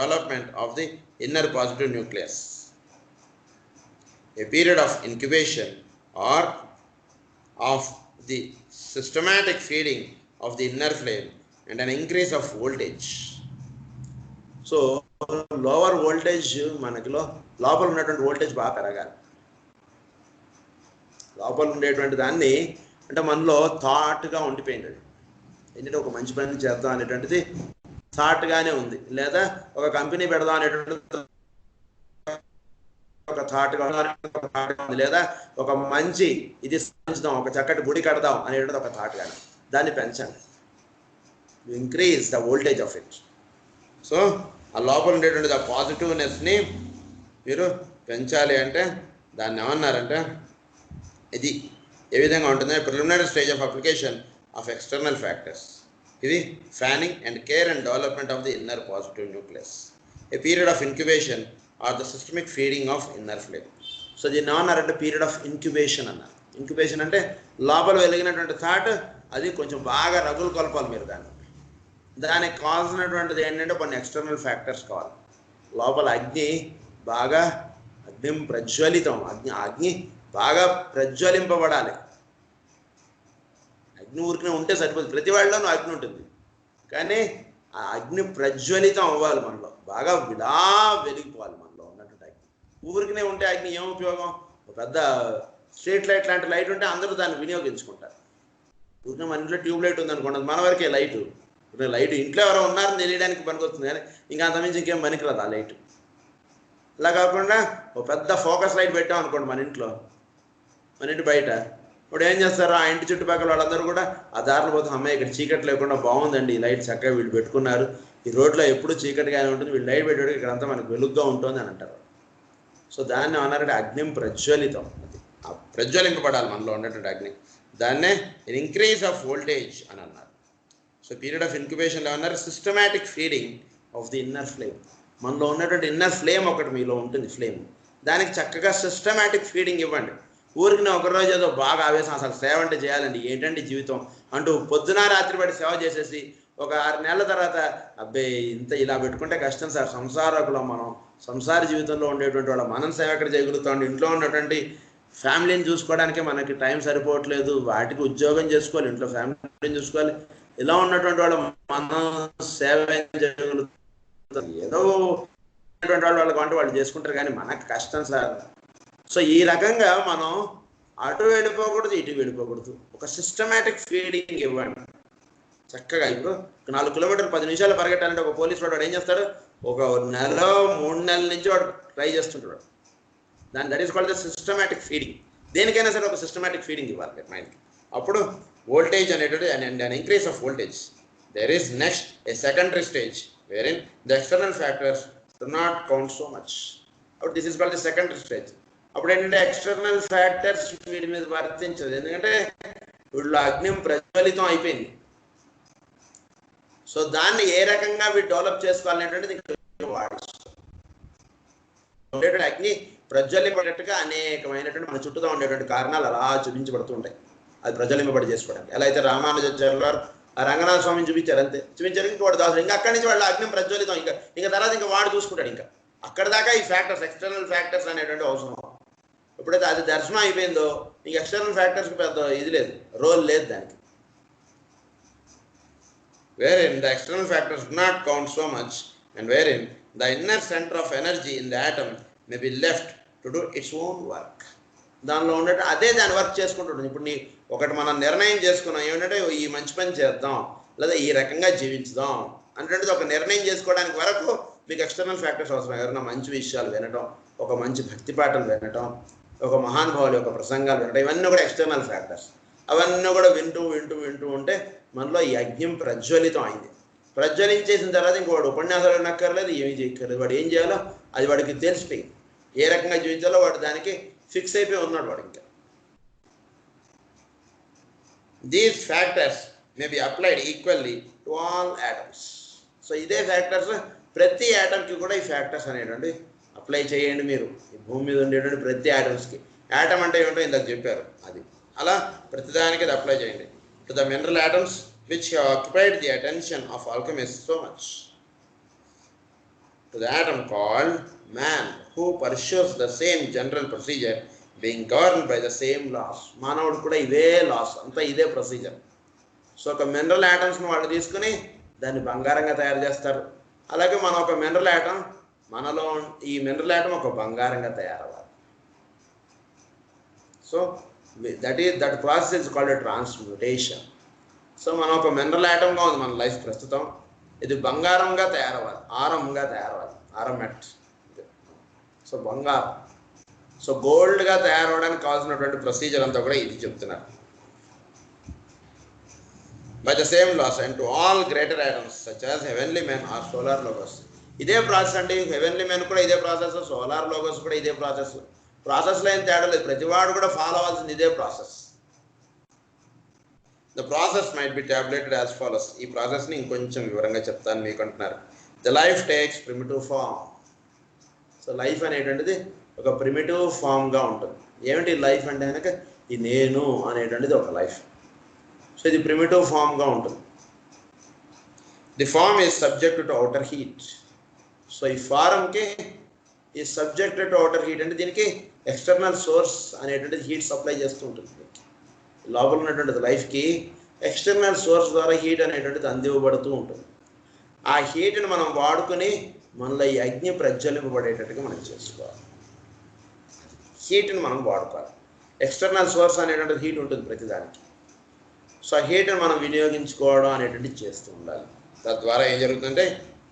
development of the inner positive nucleus. A period of incubation or of the systematic feeding of the inner flame and an increase of voltage. So lower voltage మనకి లోపల ఉన్నటువంటి voltage బాగా పెరగాలి. లోపల ఉండేటువంటి దాన్ని అంటే మనలో థాట్గా ఉండిపోయింది. ఏంటంటే ఒక మంచి పని చేద్దాం అనేటువంటిది థాట్గానే ఉంది, లేదా ఒక కంపెనీ పెడదాం అనేటువంటిది ఒక థాట్గా ఉంది, లేదా ఒక మంచి ఇది సాధించుదాం, ఒక చక్కటి గుడి కడదాం అనేటువంటిది ఒక థాట్ కానీ దాన్ని పెంచండి. Increase the voltage of it. So ఆ లోపల ఉండేటువంటి ఆ పాజిటివ్నెస్ని మీరు పెంచాలి అంటే దాన్ని ఏమన్నారంటే ఇది ఏ విధంగా ఉంటుంది? Preliminary stage of application of external factors. ఇది fanning and care and development of the inner positive nucleus. A period of incubation or the systemic feeding of inner flame. So దీన్ని ఏమన్నారంటే పీరియడ్ ఆఫ్ ఇన్క్యుబేషన్ అన్నారు. Incubation అంటే లోపల వెలిగినటువంటి thought అది కొంచెం బాగా రగులు కొలపాలి మీరు దానికి కావాల్సినటువంటిది ఏంటంటే కొన్ని ఎక్స్టర్నల్ ఫ్యాక్టర్స్ కావాలి. లోపల అగ్ని బాగా ప్రజ్వలితం, అగ్ని బాగా ప్రజ్వలింపబడాలి. అగ్ని ఊరికనే ఉంటే సరిపోదు, ప్రతి వాళ్ళలోనూ అగ్ని ఉంటుంది, కానీ ఆ అగ్ని ప్రజ్వలితం అవ్వాలి, మనలో బాగా విడా వెలిగిపోవాలి మనలో ఉన్నటువంటి అగ్ని. ఊరికనే ఉంటే అగ్ని ఏం ఉపయోగం? ఒక పెద్ద స్ట్రీట్ లైట్ లాంటి లైట్ ఉంటే అందరూ దాన్ని వినియోగించుకుంటారు. ఊరికనే మన ఇంట్లో ట్యూబ్ లైట్ ఉందనుకోండి, మన వరకే లైటు. లైట్ ఇంట్లో ఎవరో ఉన్నారని తెలియడానికి పనికొస్తుంది, కానీ ఇంకా అంతమించి ఇంకేం పనికిరాదు ఆ లైట్. అలా కాకుండా ఒక పెద్ద ఫోకస్ లైట్ పెట్టాం అనుకోండి మన ఇంటి బయట, ఇప్పుడు ఏం చేస్తారు? ఆ ఇంటి చుట్టుపక్కల వాళ్ళందరూ కూడా ఆ దారిలో పోతే అమ్మాయి ఇక్కడ చీకటి లేకుండా బాగుందండి, ఈ లైట్ చక్కగా వీళ్ళు పెట్టుకున్నారు, ఈ రోడ్లో ఎప్పుడు చీకటిగానే ఉంటుంది, వీళ్ళు లైట్ పెట్టాడు ఇక్కడంతా మనకు వెలుగుగా ఉంటుంది అని అంటారు. సో దాన్ని అన్నారంటే అగ్ని ప్రజ్వలితం, అది ప్రజ్వలింపబడాలి మనలో ఉన్నటువంటి అగ్ని. దాన్నే ఇంక్రీజ్ ఆఫ్ వోల్టేజ్ అని అన్నారు. సో పీరియడ్ ఆఫ్ ఇన్క్యుబేషన్లో ఏమన్నారు? Systematic feeding of the inner flame. మనలో ఉన్నటువంటి ఇన్నర్ ఫ్లేమ్ ఒకటి మీలో ఉంటుంది, ఫ్లేమ్, దానికి చక్కగా సిస్టమాటిక్ ఫీడింగ్ ఇవ్వండి. ఊరికి ఒకరోజు ఏదో బాగా ఆవేశం, అసలు సేవ అంటే చేయాలండి, ఏంటండి జీవితం అంటూ పొద్దున రాత్రి పడి సేవ చేసేసి ఒక 6 నెలల తర్వాత అబ్బే ఇంత ఇలా పెట్టుకుంటే కష్టం సార్, సంసారకులం మనం, సంసార జీవితంలో ఉండేటువంటి వాళ్ళ మనం సేవ ఎక్కడ చేయగలుగుతాం, ఇంట్లో ఉన్నటువంటి ఫ్యామిలీని చూసుకోవడానికి మనకి టైం సరిపోవట్లేదు, వాటికి ఉద్యోగం చేసుకోవాలి, ఇంట్లో ఫ్యామిలీని చూసుకోవాలి, ఇలా ఉన్నటువంటి వాళ్ళు మనం సేవ చేయగలుగుతాం, ఏదో వాళ్ళకి అంటే వాళ్ళు చేసుకుంటారు, కానీ మనకు కష్టం సార్. సో ఈ రకంగా మనం అటు వెళ్ళిపోకూడదు, ఇటు వెళ్ళిపోకూడదు, ఒక సిస్టమాటిక్ ఫీడింగ్ ఇవ్వండి చక్కగా. ఇప్పుడు 4 కిలోమీటర్లు 10 నిమిషాలు పరిగెట్టాలంటే ఒక పోలీసు వాడు ఏం చేస్తాడు? ఒక 1 నెల 3 నెలల నుంచి వాడు ట్రై చేస్తుంటాడు. That is called the systematic feeding. దేనికైనా సరే ఒక సిస్టమాటిక్ ఫీడింగ్ ఇవ్వాలి మైండ్కి. అప్పుడు వోల్టేజ్ అనేటువంటి and increase of voltage. There is next a secondary stage where in the external factors do not count so much. అప్పుడు this is called the secondary stage. అప్పుడు ఏంటంటే ఎక్స్టర్నల్ ఫ్యాక్టర్స్ వీటి మీద వర్తించదు, ఎందుకంటే వీళ్ళు అగ్ని ప్రజ్వలితం అయిపోయింది. సో దాన్ని ఏ రకంగా వీళ్ళు డెవలప్ చేసుకోవాలనేటువంటిది అగ్ని ప్రజ్వలింపబడేట్టుగా అనేకమైనటువంటి మన చుట్టూతో ఉండేటువంటి కారణాలు అలా చూపించబడుతూ ఉంటాయి. అది ప్రజ్వలింపబడి చేసుకోవడానికి ఎలా అయితే రామానుజాచార్యులు వారు ఆ రంగనాథ స్వామిని చూపించారు, అంతే చూపించారు. ఇంకా వాడు దాసుడు, ఇంకా అక్కడి నుంచి వాళ్ళ అగ్ని ప్రజ్వలితం, ఇంకా తర్వాత ఇంకా వాడు చూసుకుంటాడు. ఇంకా అక్కడ దాకా ఈ ఫ్యాక్టర్స్, ఎక్స్టర్నల్ ఫ్యాక్టర్స్ అనేటువంటి అవసరం. ఎప్పుడైతే అది దర్శనం అయిపోయిందో ఇంక ఎక్స్టర్నల్ ఫ్యాక్టర్స్కి పెద్ద ఇది లేదు, రోల్ లేదు దానికి. wherein the external factors do not count so much and wherein the inner center of energy in the atom may be left to do its own work. దానిలో ఉన్నట్టు అదే దాని వర్క్ చేసుకుంటుంటుంది. ఇప్పుడు ఒకటి మనం నిర్ణయం చేసుకున్నాం ఏమిటంటే ఈ మంచి పని చేద్దాం, లేదా ఈ రకంగా జీవించుదాం అంటే ఒక నిర్ణయం చేసుకోవడానికి వరకు మీకు ఎక్స్టర్నల్ ఫ్యాక్టర్స్ అవసరం. ఎవరైనా మంచి విషయాలు వినటం, ఒక మంచి భక్తి పాటలు వినటం, ఒక మహానుభావుల యొక్క ప్రసంగాలు వినటం, ఇవన్నీ కూడా ఎక్స్టర్నల్ ఫ్యాక్టర్స్. అవన్నీ కూడా వింటూ వింటూ వింటూ ఉంటే మనలో ఈ అగ్ని ప్రజ్వలితం అయింది. ప్రజ్వలించేసిన తర్వాత ఇంక వాడు ఉపన్యాసాలు వినక్కర్లేదు, ఏమీ చేయక్కర్లేదు. వాడు ఏం చేయాలో అది వాడికి తెలిసిపోయింది, ఏ రకంగా జీవించాలో వాడు దానికి ఫిక్స్ అయిపోయి ఉన్నాడు వాడు. ఇంకా these factors may be applied equally to all atoms. So ఇదే ఫ్యాక్టర్స్ ప్రతి యాటమ్కి కూడా ఈ ఫ్యాక్టర్స్ అనేటువంటి అప్లై చేయండి మీరు. ఈ భూమి మీద ఉండేటువంటి ప్రతి యాటమ్స్కి. యాటమ్ అంటే ఏమిటో ఇందాక చెప్పారు, అది అలా ప్రతిదానికి అది అప్లై చేయండి. To the mineral atoms which have occupied the attention of alchemists so much. to the atom called man, who pursues the same general procedure, being governed by the same laws. మానవుడు కూడా ఇదే loss, అంతా ఇదే procedure. So ఒక mineral యాటమ్స్ని వాళ్ళు తీసుకుని దాన్ని బంగారంగా తయారు చేస్తారు. అలాగే మనం ఒక మినరల్ యాటమ్, మనలో ఈ మినరల్ యాటమ్ ఒక బంగారంగా తయారవ్వాలి. So that process is called transmutation. So మనం ఒక మినరల్ యాటమ్గా ఉంది మన లైఫ్ ప్రస్తుతం, ఇది బంగారంగా తయారవ్వాలి, ఆరంగా తయారవ్వాలి, ఆరమెట్. సో బంగారం, సో గోల్డ్గా తయారవడానికి కావాల్సినటువంటి ప్రొసీజర్ అంతా కూడా ఇది చెప్తున్నారు. By the same laws and to all greater atoms such as heavenly men or solar logos. ఇదే ప్రాసెస్ అండి, హెవెన్లీ మెన్ కూడా ఇదే ప్రాసెస్, సోలార్ లోగోస్ కూడా ఇదే ప్రాసెస్. ప్రాసెస్లో ఏం తేడా లేదు, ప్రతివాడు కూడా ఫాలో అవ్వాల్సింది ఇదే process. The process might be tabulated as follows. ఈ ప్రాసెస్ని ఇంకొంచెం వివరంగా చెప్తాను మీకు అంటున్నారు. The life takes primitive form. So life అనేటువంటిది ఒక ప్రిమిటివ్ ఫామ్గా ఉంటుంది. ఏమిటి లైఫ్ అంటే కనుక ఈ నేను అనేటువంటిది ఒక లైఫ్. సో ఇది ప్రిమిటివ్ ఫామ్గా ఉంటుంది. The form is subject to outer heat. So ఈ ఫారంకి ఈ సబ్జెక్ట్ టు అవుటర్ హీట్ అంటే దీనికి ఎక్స్టర్నల్ సోర్స్ అనేటువంటిది హీట్ సప్లై చేస్తూ ఉంటుంది. లోపల ఉన్నటువంటిది లైఫ్కి ఎక్స్టర్నల్ సోర్స్ ద్వారా హీట్ అనేటువంటిది అందివ్వబడుతూ ఉంటుంది. ఆ హీట్ని మనం వాడుకొని మనలో ఈ అగ్ని ప్రజ్వలింపబడేటట్టుగా మనం చేసుకోవాలి. హీట్ని మనం వాడుకోవాలి. ఎక్స్టర్నల్ సోర్స్ అనేటువంటిది హీట్ ఉంటుంది ప్రతిదానికి. సో ఆ హీట్ని మనం వినియోగించుకోవడం అనేటువంటిది చేస్తూ ఉండాలి. తద్వారా ఏం జరుగుతుందంటే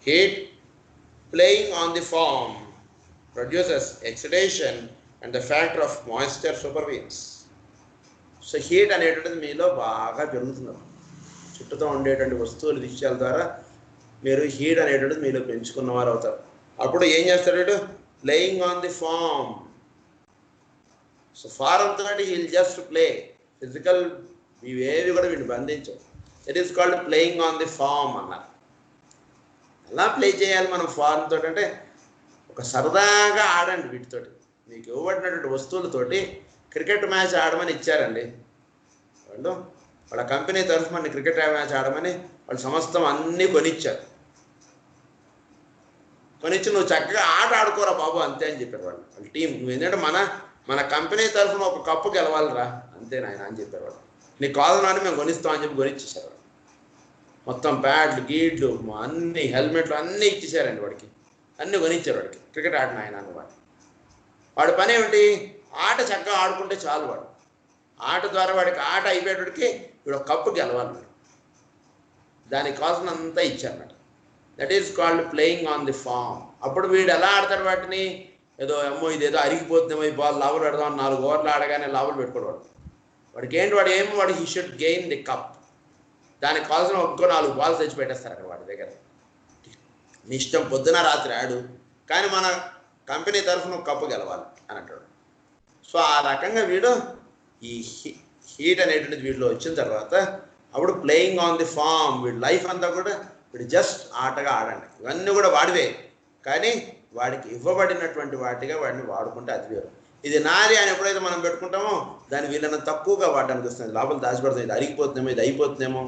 heat playing on the form produces excitation and the factor of moisture supervenes. So heat అనేటువంటిది మీలో బాగా పెరుగుతున్నారు. చుట్టూతో ఉండేటువంటి వస్తువుల విషయాల ద్వారా మీరు హీట్ అనేటువంటిది మీలో పెంచుకున్నవారు అవుతారు. అప్పుడు ఏం చేస్తాడు, playing on the form. So form తోటి హీల్ జస్ట్ ప్లే, ఫిజికల్ ఇవేవి కూడా వీటిని బంధించవు. It is called playing on the form అన్నారు. ఎలా ప్లే చేయాలి మనం ఫామ్ తోటి అంటే ఒక సరదాగా ఆడండి వీటితోటి. మీకు ఇవ్వబడినటువంటి వస్తువులతోటి క్రికెట్ మ్యాచ్ ఆడమని ఇచ్చారండి వాళ్ళు, వాళ్ళ కంపెనీ తరఫు మన క్రికెట్ మ్యాచ్ ఆడమని వాళ్ళు సమస్తం అన్నీ కొనిచ్చారు. కొనిచ్చి నువ్వు చక్కగా ఆట ఆడుకోరా బాబు అంతే అని చెప్పారు వాళ్ళు. వాళ్ళ టీం, నువ్వు ఏంటంటే మన కంపెనీ తరఫున ఒక కప్పు గెలవాలిరా అంతే నాయన అని చెప్పారు వాళ్ళు. నీకు కావాలని మేము కొనిస్తామని చెప్పి కొనిచ్చేసారు వాళ్ళు. మొత్తం ప్యాడ్లు గీడ్లు అన్ని హెల్మెట్లు అన్నీ ఇచ్చేసారండి వాడికి, అన్నీ కొనిచ్చారు వాడికి. క్రికెట్ ఆడిన ఆయన వాడు. వాడి పని ఏమిటి, ఆట చక్కగా ఆడుకుంటే చాలు. వాడు ఆట ద్వారా వాడికి ఆట అయిపోయేటికి వీడు కప్పు గెలవాలి. వాడు దానికి కావాల్సినంతా ఇచ్చారన్నమాట. That is called playing on the form. అప్పుడు వీడు ఎలా ఆడతాడు వాటిని, ఏదో ఏమో ఇదేదో అరిగిపోతుందేమో ఈ బాల్ లావులు ఆడదాం 4 ఓవర్లు ఆడగానే లావులు పెట్టుకోడు. వాడికి ఏంటి, వాడు he should gain the cup. దానికి కావాల్సిన ఒక్కో 4 బాల్స్ తెచ్చి పెట్టేస్తారు అక్కడ వాడి దగ్గర. నీ ఇష్టం, పొద్దున రాత్రి ఆడు, కానీ మన కంపెనీ తరఫున ఒక కప్పు గెలవాలి అని అంటాడు. సో ఆ రకంగా వీడు ఈ హీట్ అనేటువంటిది వీటిలో వచ్చిన తర్వాత అప్పుడు ప్లేయింగ్ ఆన్ ది ఫామ్. వీడి లైఫ్ అంతా కూడా వీడు జస్ట్ ఆటగా ఆడండి. ఇవన్నీ కూడా వాడివే, కానీ వాడికి ఇవ్వబడినటువంటి వాటిగా వాడిని వాడుకుంటే అది వేరు. ఇది నాది అని ఎప్పుడైతే మనం పెట్టుకుంటామో దాన్ని వీళ్ళని తక్కువగా వాడడానికి వస్తుంది. లోపల దాచిపెడుతుంది, ఇది అరిగిపోతుందేమో, ఇది అయిపోతుందేమో,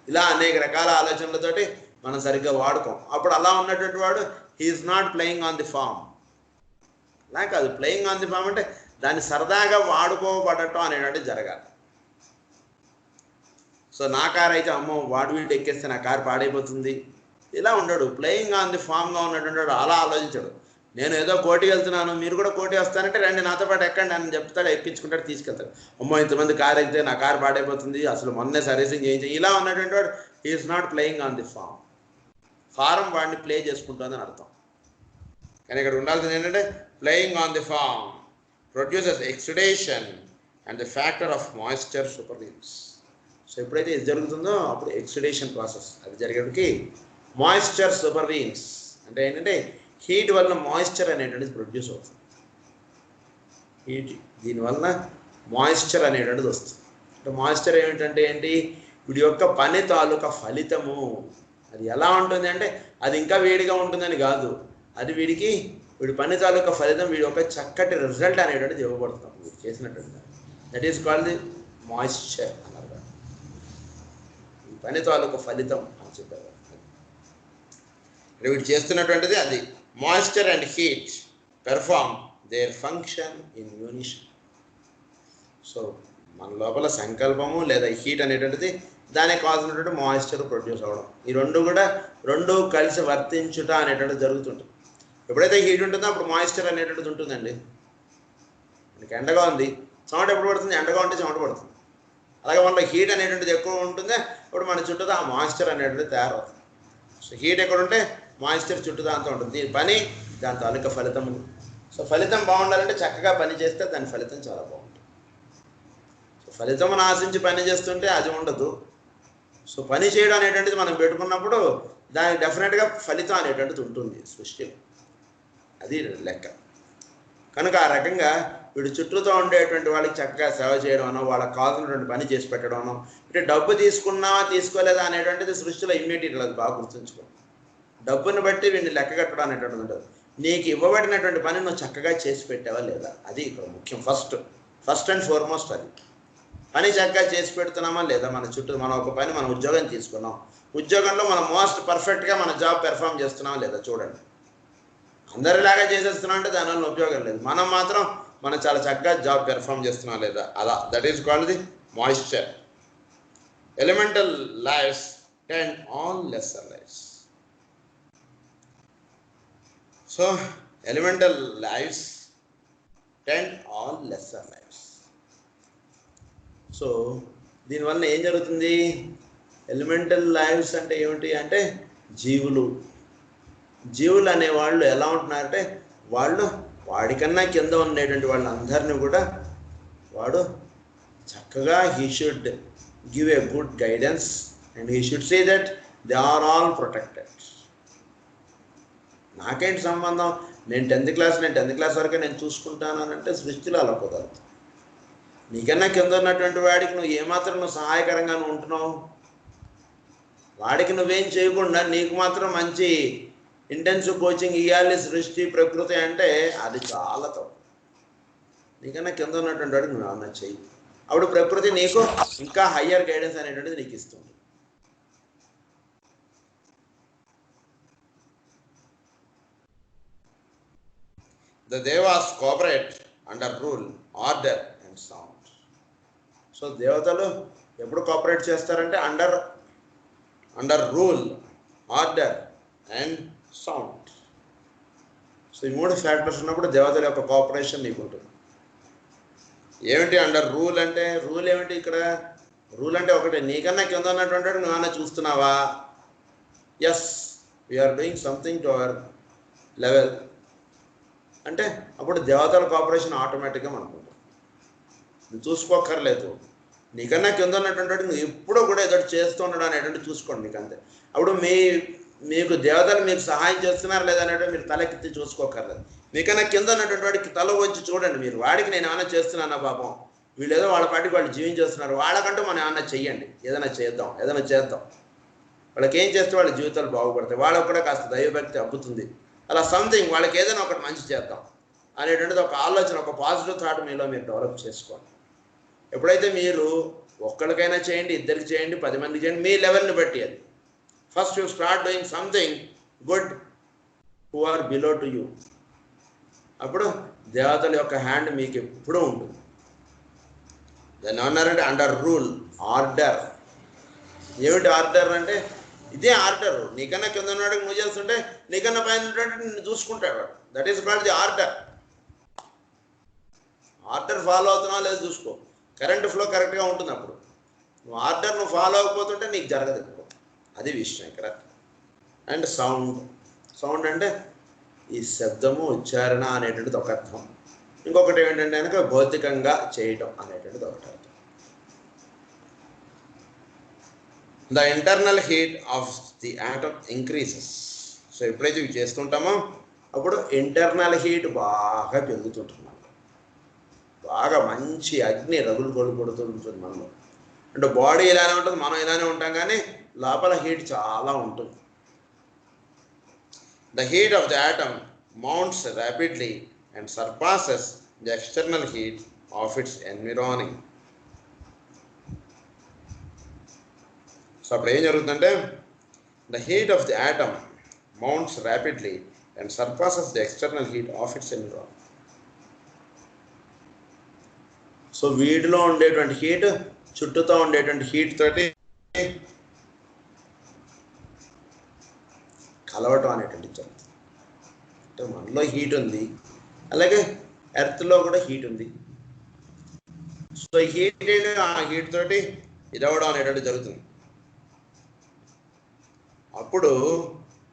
ఇలా అనేక రకాల ఆలోచనలతోటి మనం సరిగ్గా వాడుకోం. అప్పుడు అలా ఉన్నటువంటి వాడు he is not playing on the form. అలా కాదు, ప్లేయింగ్ ఆన్ ది ఫామ్ అంటే దాన్ని సరదాగా వాడుకోబడటం అనేటువంటి జరగాలి. సో నా కారు అయితే అమ్మో వాడు వీడు ఎక్కేస్తే నా కారు పాడైపోతుంది ఇలా ఉండడు. ప్లేయింగ్ ఆన్ ది ఫామ్గా ఉన్నటువంటి వాడు అలా ఆలోచించాడు. నేను ఏదో కోటి వెళ్తున్నాను, మీరు కూడా కోటి వస్తానంటే రండి నాతో పాటు ఎక్కండి అని చెప్తాడు, ఎక్కించుకుంటాడు, తీసుకెళ్తాడు. అమ్మో ఇంతమంది కారు ఎక్కితే నా కారు పాడైపోతుంది, అసలు మొన్నే సర్వీసింగ్ చేయించి, ఇలా ఉన్నటువంటి వాడు he is not playing on the form. Form వాడిని ప్లే చేసుకుంటుందని అర్థం. కానీ ఇక్కడ ఉండాల్సింది ఏంటంటే playing on the form produces excitation and the factor of moisture supervenes. So ఎప్పుడైతే ఇది జరుగుతుందో అప్పుడు ఎక్సిడేషన్ ప్రాసెస్ అది జరిగేటికి మాయిశ్చర్ సూపర్వీన్స్ అంటే ఏంటంటే హీట్ వల్ల మాయిశ్చర్ అనేటువంటిది ప్రొడ్యూస్ అవుతుంది. హీట్ దీనివల్ల మాయిశ్చర్ అనేటువంటిది వస్తుంది. అంటే మాయిశ్చర్ ఏమిటంటే ఏంటి, వీడి యొక్క పని తాలూకా ఫలితము. అది ఎలా ఉంటుంది అంటే అది ఇంకా వేడిగా ఉంటుందని కాదు, అది వీడి పని తాలూకా ఫలితం, వీడి యొక్క చక్కటి రిజల్ట్ అనేటువంటిది ఇవ్వబడుతుంది వీడు చేసినటువంటి. That is called the moisture అన్నారు. ఈ పని తాలూకా ఫలితం అని చెప్పారు. వీడు చేస్తున్నటువంటిది అది. Moisture and heat perform their function in unison. సో మన లోపల సంకల్పము లేదా హీట్ అనేటువంటిది దానికి కావాల్సినటువంటి మాయిశ్చర్ ప్రొడ్యూస్ అవ్వడం, ఈ రెండు కలిసి వర్తించుట అనేటువంటిది జరుగుతుంటుంది. ఎప్పుడైతే హీట్ ఉంటుందో అప్పుడు మాయిశ్చర్ అనేటువంటిది ఉంటుందండి. మనకి ఎండగా ఉంది, చెమట ఎప్పుడు పడుతుంది? ఎండగా ఉంటే చెమట పడుతుంది. అలాగే మనలో హీట్ అనేటువంటిది ఎక్కువ ఉంటుంది, అప్పుడు మన చుట్టూ ఆ మాయిశ్చర్ అనేటువంటిది తయారవుతుంది. సో హీట్ ఎక్కడ ఉంటే మాయిశ్చర్ చుట్టూ దాంతో ఉంటుంది. దీని పని దాని తాలూకా ఫలితము. సో ఫలితం బాగుండాలంటే చక్కగా పని చేస్తే దాని ఫలితం చాలా బాగుంటుంది. సో ఫలితమును ఆశించి పని చేస్తుంటే అది ఉండదు. సో పని చేయడం అనేటువంటిది మనం పెట్టుకున్నప్పుడు దానికి డెఫినెట్గా ఫలితం అనేటువంటిది ఉంటుంది సృష్టిలో. అది లెక్క. కనుక ఆ రకంగా వీడు చుట్టూతో ఉండేటువంటి వాళ్ళకి చక్కగా సేవ చేయడం అనో, వాళ్ళకి కావాల్సినటువంటి పని చేసి పెట్టడం అనో, అంటే డబ్బు తీసుకున్నావా తీసుకోలేదా అనేటువంటిది సృష్టిలో ఇమ్మీడియట్, అది బాగా గుర్తుంచుకో. డబ్బుని బట్టి వీడిని లెక్క కట్టడం అనేటువంటిది ఉండదు. నీకు ఇవ్వబడినటువంటి పని నువ్వు చక్కగా చేసి పెట్టావా లేదా, అది ఇక్కడ ముఖ్యం. ఫస్ట్ అండ్ ఫార్మోస్ట్ అది. పని చక్కగా చేసి పెడుతున్నామా లేదా, మన చుట్టూ మనం ఒక పని, మన ఉద్యోగం తీసుకున్నాం, ఉద్యోగంలో మనం మోస్ట్ పర్ఫెక్ట్గా మన జాబ్ పెర్ఫామ్ చేస్తున్నామా లేదా చూడండి. అందరిలాగా చేసేస్తున్నాం అంటే దానివల్ల ఉపయోగం లేదు. మనం మాత్రం చాలా చక్కగా జాబ్ పెర్ఫామ్ చేస్తున్నాం లేదా, అలా. That is called the moisture. Elemental lives tend on lesser lives. So elemental lives tend on lesser lives. So దీనివల్ల ఏం జరుగుతుంది? ఎలిమెంటల్ లైఫ్స్ అంటే ఏమిటి అంటే జీవులు అనేవాళ్ళు ఎలా ఉంటున్నారంటే, వాళ్ళు వాడికన్నా కింద ఉండేటువంటి వాళ్ళందరినీ కూడా వాడు చక్కగా he should give a good guidance and he should say that they are all protected. నాకేంటి సంబంధం, నేను 10th క్లాస్ వరకే నేను చూసుకుంటాను అని అంటే సృష్టిలో అలా కుదరదు. నీకన్నా కింద ఉన్నటువంటి వాడికి నువ్వు ఏమాత్రం సహాయకరంగా ఉంటున్నావు? వాడికి నువ్వేం చేయకుండా నీకు మాత్రం మంచి ఇంటెన్సివ్ కోచింగ్ ఇవ్వాలి సృష్టి ప్రకృతి అంటే అది చాలా తప్పు. నీకన్నా కింద ఉన్నటువంటి వాడికి నువ్వు ఏమన్నా చెయ్యి, అప్పుడు ప్రకృతి నీకు ఇంకా హయ్యర్ గైడెన్స్ అనేటువంటిది నీకు ఇస్తుంది. The devas cooperate under rule, order and sound. So దేవతలు ఎప్పుడు కోఆపరేట్ చేస్తారంటే under rule, order and sound. So ఈ 3 ఫ్యాక్టర్స్ ఉన్నప్పుడు దేవతల యొక్క కోఆపరేషన్ నీకు ఉంటుంది. ఏమిటి అండర్ రూల్ అంటే? రూల్ ఏమిటి ఇక్కడ? రూల్ అంటే ఒకటే, నీకన్నా కింద ఉన్నటువంటి నువ్వు ఏమన్నా చూస్తున్నావా? Yes, we are doing something to our level అంటే అప్పుడు దేవతల కోఆపరేషన్ ఆటోమేటిక్గా మనకు ఉంటుంది. నువ్వు చూసుకోక్కర్లేదు. నీకన్నా కింద ఉన్నటువంటి నువ్వు ఎప్పుడూ కూడా ఏదో చేస్తూ ఉండడం అనేటువంటి చూసుకోండి మీకు అంతే. అప్పుడు మీకు దేవతలు మీకు సహాయం చేస్తున్నారు లేదా అనేటువంటి మీరు తలెత్తి చూసుకోకర్లేదు. మీకన్నా కింద ఉన్నటువంటి వాడికి తల వచ్చి చూడండి మీరు, వాడికి నేను ఏమైనా చేస్తున్నానా పాపం, వీళ్ళు ఏదో వాళ్ళ పాటికి వాళ్ళు జీవించేస్తున్నారు, వాళ్ళకంటూ మనం ఏమన్నా చెయ్యండి, ఏదైనా చేద్దాం. వాళ్ళకి ఏం చేస్తే వాళ్ళ జీవితాలు బాగుపడతాయి, వాళ్ళకు కూడా కాస్త దైవభక్తి అబ్బుతుంది, అలా సంథింగ్ వాళ్ళకి ఏదైనా ఒకటి మంచి చేద్దాం అనేటువంటిది ఒక ఆలోచన, ఒక పాజిటివ్ థాట్ మీలో మీరు డెవలప్ చేసుకోండి. ఎప్పుడైతే మీరు ఒక్కరికైనా చేయండి, ఇద్దరికి చేయండి, 10 మందికి చేయండి, మీ లెవెల్ని బట్టి అది. First you start doing something good who are below to you. అప్పుడు దేవతల యొక్క హ్యాండ్ మీకు ఎప్పుడూ ఉంటుంది. దాన్ని అన్నారంటే అండర్ రూల్, ఆర్డర్. ఏమిటి ఆర్డర్ అంటే? ఇదే ఆర్డర్. నీకన్నా కింద ఉన్నవాడికి నువ్వు చేస్తుంటే నీకన్నా పైన ఉన్నటువంటి నిన్ను చూసుకుంటాడు. That is called the order. Order follow అవుతున్నావు లేదు చూసుకో. కరెంట్ ఫ్లో కరెక్ట్గా ఉంటుంది. అప్పుడు నువ్వు ఆర్డర్ ఫాలో అవ్వకపోతుంటే నీకు జరగదు. అది విషయం ఇక్కడ. అండ్ సౌండ్ అంటే ఈ శబ్దము, ఉచ్చారణ అనేటువంటిది ఒక అర్థం. ఇంకొకటి ఏంటంటే కనుక భౌతికంగా చేయటం అనేటువంటిది ఒకటి అర్థం. The internal heat of the atom increases. So ఎప్పుడైతే ఇవి చేస్తుంటామో అప్పుడు ఇంటర్నల్ హీట్ బాగా పెరుగుతుంటుంది. బాగా మంచి అగ్ని రగులు కొడుతూ ఉంటుంది మనలో. అంటే బాడీ ఇలానే ఉంటుంది, మనం ఇలానే ఉంటాం, కానీ లోపల హీట్ చాలా ఉంటుంది. The heat of the atom mounts rapidly and surpasses the external heat of its environing. So అప్పుడు ఏం జరుగుతుందంటే the heat of the atom mounts rapidly and surpasses the external heat of its environment. So వీడిలో ఉండేటువంటి heat చుట్టూతో ఉండేటువంటి heat తోటి కలవటం అనేటువంటి జరుగుతుంది. అంటే మనలో హీట్ ఉంది, అలాగే ఎర్త్లో కూడా హీట్ ఉంది. సో హీట్ ఆ హీట్ తోటి ఇదవడం అనేటువంటి జరుగుతుంది. అప్పుడు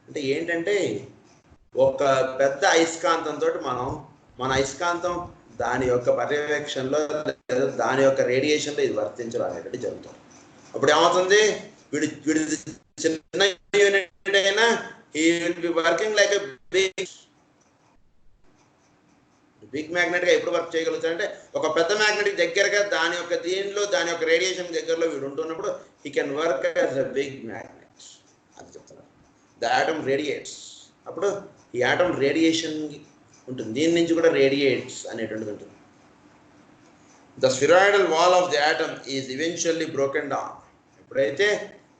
అంటే ఏంటంటే ఒక పెద్ద అయస్కాంతంతో మన అయస్కాంతం దాని యొక్క పర్యవేక్షణలో లేదా దాని యొక్క రేడియేషన్లో ఇది వర్తించడం అనేటువంటి జరుగుతుంది. అప్పుడు ఏమవుతుంది, వీడి చిన్న యూనిట్ అయినా he will be working like a big మ్యాగ్నెట్గా ఎప్పుడు వర్క్ చేయగలుగుతాడంటే ఒక పెద్ద మ్యాగ్నెటిక్ దగ్గరగా దాని యొక్క దాని యొక్క రేడియేషన్ దగ్గరలో వీడు ఉంటున్నప్పుడు he can work as a big magnet అని చెప్తున్నారు. The atom radiates. అప్పుడు ఈ ఆటమ్ రేడియేషన్ ఉంటుంది, దీని నుంచి కూడా రేడియేట్స్ అనేటువంటిది ఉంటుంది. The spheroidal wall of the atom is eventually broken down. ఎప్పుడైతే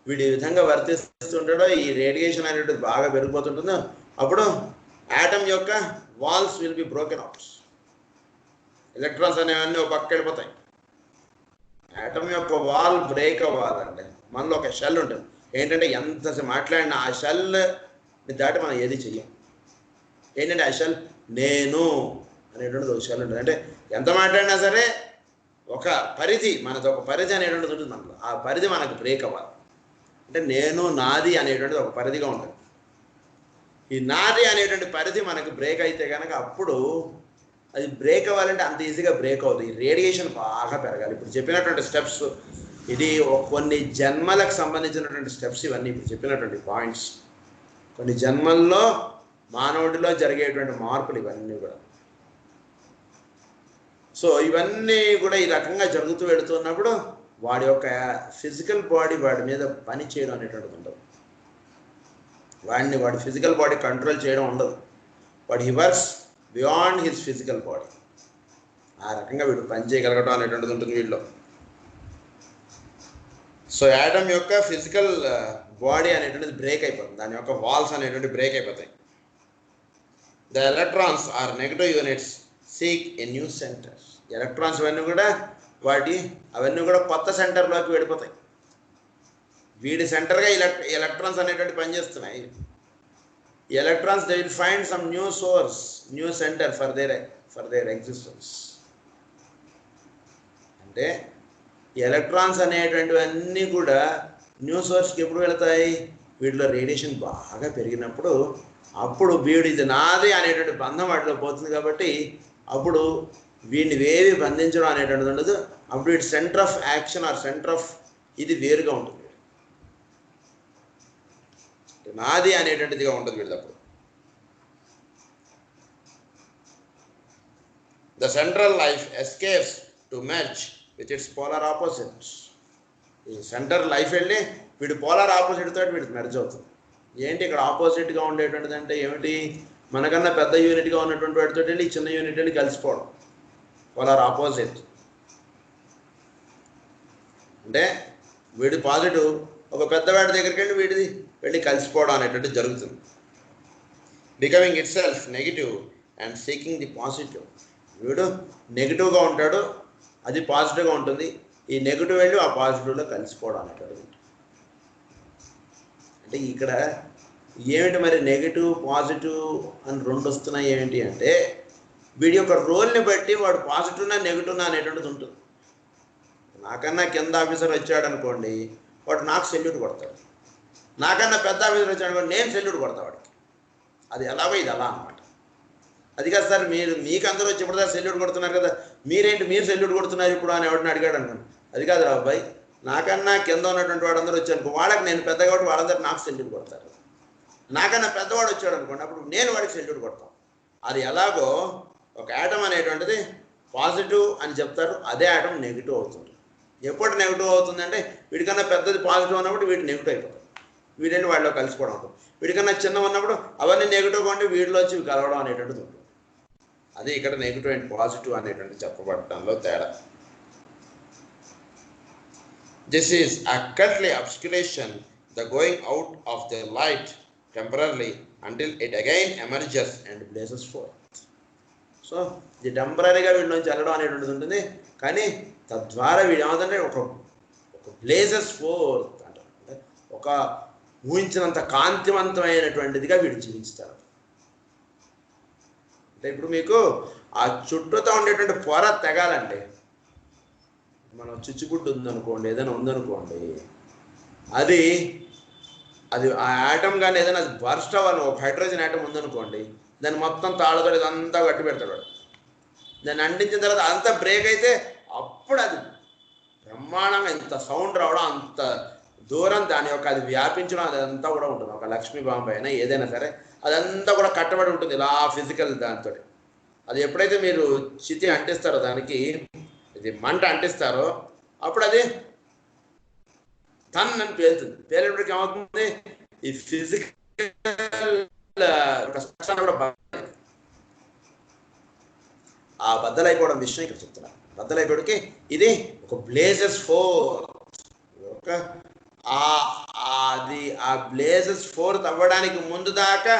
వీడు ఈ విధంగా వర్తిస్తుంటాడో ఈ రేడియేషన్ అనేటువంటిది బాగా పెరిగిపోతుంటుందో అప్పుడు ఆటమ్ యొక్క walls will be broken out. Electrons అనేవన్నీ ఒక పక్క వెళ్ళిపోతాయి. ఆటమ్ యొక్క వాల్ బ్రేక్ అవ్వాలంటే మనలో ఒక షెల్ ఉంటుంది. ఏంటంటే ఎంత మాట్లాడినా ఆ షెల్ని దాటి మనం ఏది చెయ్యం. ఏంటంటే ఆ షెల్ నేను అనేటువంటిది ఒక షెల్ ఉంటుంది. అంటే ఎంత మాట్లాడినా సరే ఒక పరిధి, మనది ఒక పరిధి అనేటువంటిది ఉంటుంది మనలో. ఆ పరిధి మనకు బ్రేక్ అవ్వాలి. అంటే నేను నాది అనేటువంటిది ఒక పరిధిగా ఉంటుంది. ఈ నాది అనేటువంటి పరిధి మనకు బ్రేక్ అయితే కనుక అప్పుడు అది బ్రేక్ అవ్వాలంటే అంత ఈజీగా బ్రేక్ అవుతుంది. రేడియేషన్ బాగా పెరగాలి. ఇప్పుడు చెప్పినటువంటి స్టెప్స్ ఇది కొన్ని జన్మలకు సంబంధించినటువంటి స్టెప్స్. ఇవన్నీ ఇప్పుడు చెప్పినటువంటి పాయింట్స్ కొన్ని జన్మల్లో మానవుడిలో జరిగేటువంటి మార్పులు ఇవన్నీ కూడా. సో ఇవన్నీ కూడా ఈ రకంగా జరుగుతూ వెళుతున్నప్పుడు వాడి యొక్క ఫిజికల్ బాడీ వాడి మీద పని చేయడం అనేటువంటిది ఉండదు. వాడి ఫిజికల్ బాడీ కంట్రోల్ చేయడం ఉండదు. He works beyond his physical body. ఆ రకంగా వీడు పని చేయగలగడం అనేటువంటిది ఉంటుంది వీడిలో. సో యాటమ్ యొక్క ఫిజికల్ బాడీ అనేటువంటిది బ్రేక్ అయిపోతుంది. దాని యొక్క వాల్స్ అనేటువంటి బ్రేక్ అయిపోతాయి. The electrons are negative units seek a new centre. Electrons అవన్నీ కూడా కొత్త సెంటర్లోకి వెళ్ళిపోతాయి. వీడి సెంటర్గా ఎలక్ట్రాన్స్ అనేటువంటి పనిచేస్తున్నాయి. Electrons they will find some new source, new centre for their existence. అంటే ఎలక్ట్రాన్స్ అనేటువంటివన్నీ కూడా న్యూ సోర్స్కి ఎప్పుడు వెళతాయి, వీటిలో రేడియేషన్ బాగా పెరిగినప్పుడు. అప్పుడు వీడు ఇది నాది అనేటువంటి బంధం వాటిలో పోతుంది. కాబట్టి అప్పుడు వీడిని వేవి బంధించడం అనేటువంటిది ఉండదు. అప్పుడు వీటి centre of action or centre of ఇది వేరుగా ఉంటుంది. నాది అనేటువంటిదిగా ఉండదు వీళ్ళప్పుడు. The central life escapes to merge with its polar opposites. ఈ సెంటర్ లైఫ్ వెళ్ళి వీడు పోలార్ ఆపోజిట్ తోటి వీడికి మెర్జ్ అవుతుంది. ఏంటి ఇక్కడ ఆపోజిట్గా ఉండేటువంటిది అంటే ఏమిటి, మనకన్నా పెద్ద యూనిట్గా ఉన్నటువంటి వాటితో వెళ్ళి చిన్న యూనిట్ వెళ్ళి కలిసిపోవడం. పోలార్ ఆపోజిట్ అంటే వీడి పాజిటివ్ ఒక పెద్దవాడి దగ్గరికి వెళ్ళి వీడిది వెళ్ళి కలిసిపోవడం అనేటువంటి జరుగుతుంది. Becoming it self negative and seeking the positive. వీడు నెగిటివ్గా ఉంటాడు, అది పాజిటివ్గా ఉంటుంది. ఈ నెగిటివ్ వెళ్ళి ఆ పాజిటివ్లో కలిసిపోవడం అనేటువంటిది. అంటే ఇక్కడ ఏమిటి మరి నెగిటివ్ పాజిటివ్ అని రెండు వస్తున్నాయి ఏమిటి అంటే వీడి యొక్క రోల్ని బట్టి వాడు పాజిటివ్నా నెగిటివ్నా అనేటువంటిది ఉంటుంది. నాకన్నా కింద ఆఫీసర్ వచ్చాడు అనుకోండి, వాడు నాకు సెల్యూట్ కొడతాడు. నాకన్నా పెద్ద ఆఫీసర్ వచ్చాడు అనుకోండి, నేను సెల్యూట్ కొడతా వాడికి. అది ఎలాగో ఇది అలా అనమాట. అది కాదు సార్ మీకు అందరూ వచ్చి ఇప్పుడు సెల్యూట్ కొడుతున్నారు కదా, మీరు సెల్యూట్ కొడుతున్నారు ఇప్పుడు అని ఎవరిని అడిగాడు అనుకోండి. అది కాదు రా అబ్బాయి, నాకన్నా కింద ఉన్నటువంటి వాడు అందరూ వచ్చారు అనుకో, వాళ్ళకి నేను పెద్ద కాబట్టి వాళ్ళందరూ నాకు సెల్యూట్ కొడతారు. నాకన్నా పెద్దవాడు వచ్చాడు అనుకోండి, అప్పుడు నేను వాడికి సెల్యూట్ కొడతాను. అది ఎలాగో ఒక యాటమ్ అనేటువంటిది పాజిటివ్ అని చెప్తారు, అదే యాటమ్ నెగిటివ్ అవుతుంది. ఎప్పుడు నెగిటివ్ అవుతుందంటే వీడికన్నా పెద్దది పాజిటివ్ ఉన్నప్పుడు వీటి నెగిటివ్ అయిపోతుంది, వీడిని వాళ్ళలో కలిసిపోవడం ఉంటుంది. వీడికన్నా చిన్న ఉన్నప్పుడు అవన్నీ నెగిటివ్గా ఉంటే వీడిలో వచ్చి కలవడం అనేటువంటిది ఉంటుంది. అది ఇక్కడ నెగిటివ్ అండ్ పాజిటివ్ అనేటువంటి చెప్పబడటంలో తేడా. This is occultly obscuration, the going out of the light temporarily until it again emerges and blazes forth. So ఇది టెంపరీగా వీడిలోంచి వెళ్ళడం అనేటువంటిది ఉంటుంది, కానీ తద్వారా వీడు ఏమవుతుందంటే ఒక బ్లేజెస్ ఫోర్త్ అంటారు, అంటే ఒక ఊహించినంత కాంతివంతమైనటువంటిదిగా వీడు జీవిస్తాడు. అంటే ఇప్పుడు మీకు ఆ చుట్టూతో ఉండేటువంటి పొర తెగాలంటే, మనం చిచ్చుబుడ్డు ఉందనుకోండి, ఏదైనా ఉందనుకోండి, అది ఆ యాటమ్ కానీ ఏదైనా బర్స్ట్ అవ్వాలి, ఒక హైడ్రోజన్ యాటమ్ ఉందనుకోండి, దాన్ని మొత్తం తాళతో ఇదంతా గట్టి పెడతాడు. దాన్ని అంటించిన తర్వాత అంతా బ్రేక్ అయితే అప్పుడు అది బ్రహ్మాండంగా ఇంత సౌండ్ రావడం, అంత దూరం దాని యొక్క అది వ్యాపించడం, అదంతా కూడా ఉంటుంది. ఒక లక్ష్మీ బాంబు అయినా ఏదైనా సరే అదంతా కూడా కట్టబడి ఉంటుంది ఇలా ఫిజికల్ దాంతో. అది ఎప్పుడైతే మీరు చితి అంటిస్తారో, దానికి ఇది మంట అంటిస్తారో, అప్పుడు అది టన్ అని పేలుతుంది. పేలేటప్పటికి ఏమవుతుంది, ఈ ఫిజికల్ కూడా ఆ బద్దలైపోవడం విషయం ఇక్కడ చెప్తున్నారు. బద్దలైపోవడానికి ఇది ఒక బ్లేజెస్ ఫోర్త్, ఒక అది ఆ బ్లేజెస్ ఫోర్త్ అవ్వడానికి ముందు దాకా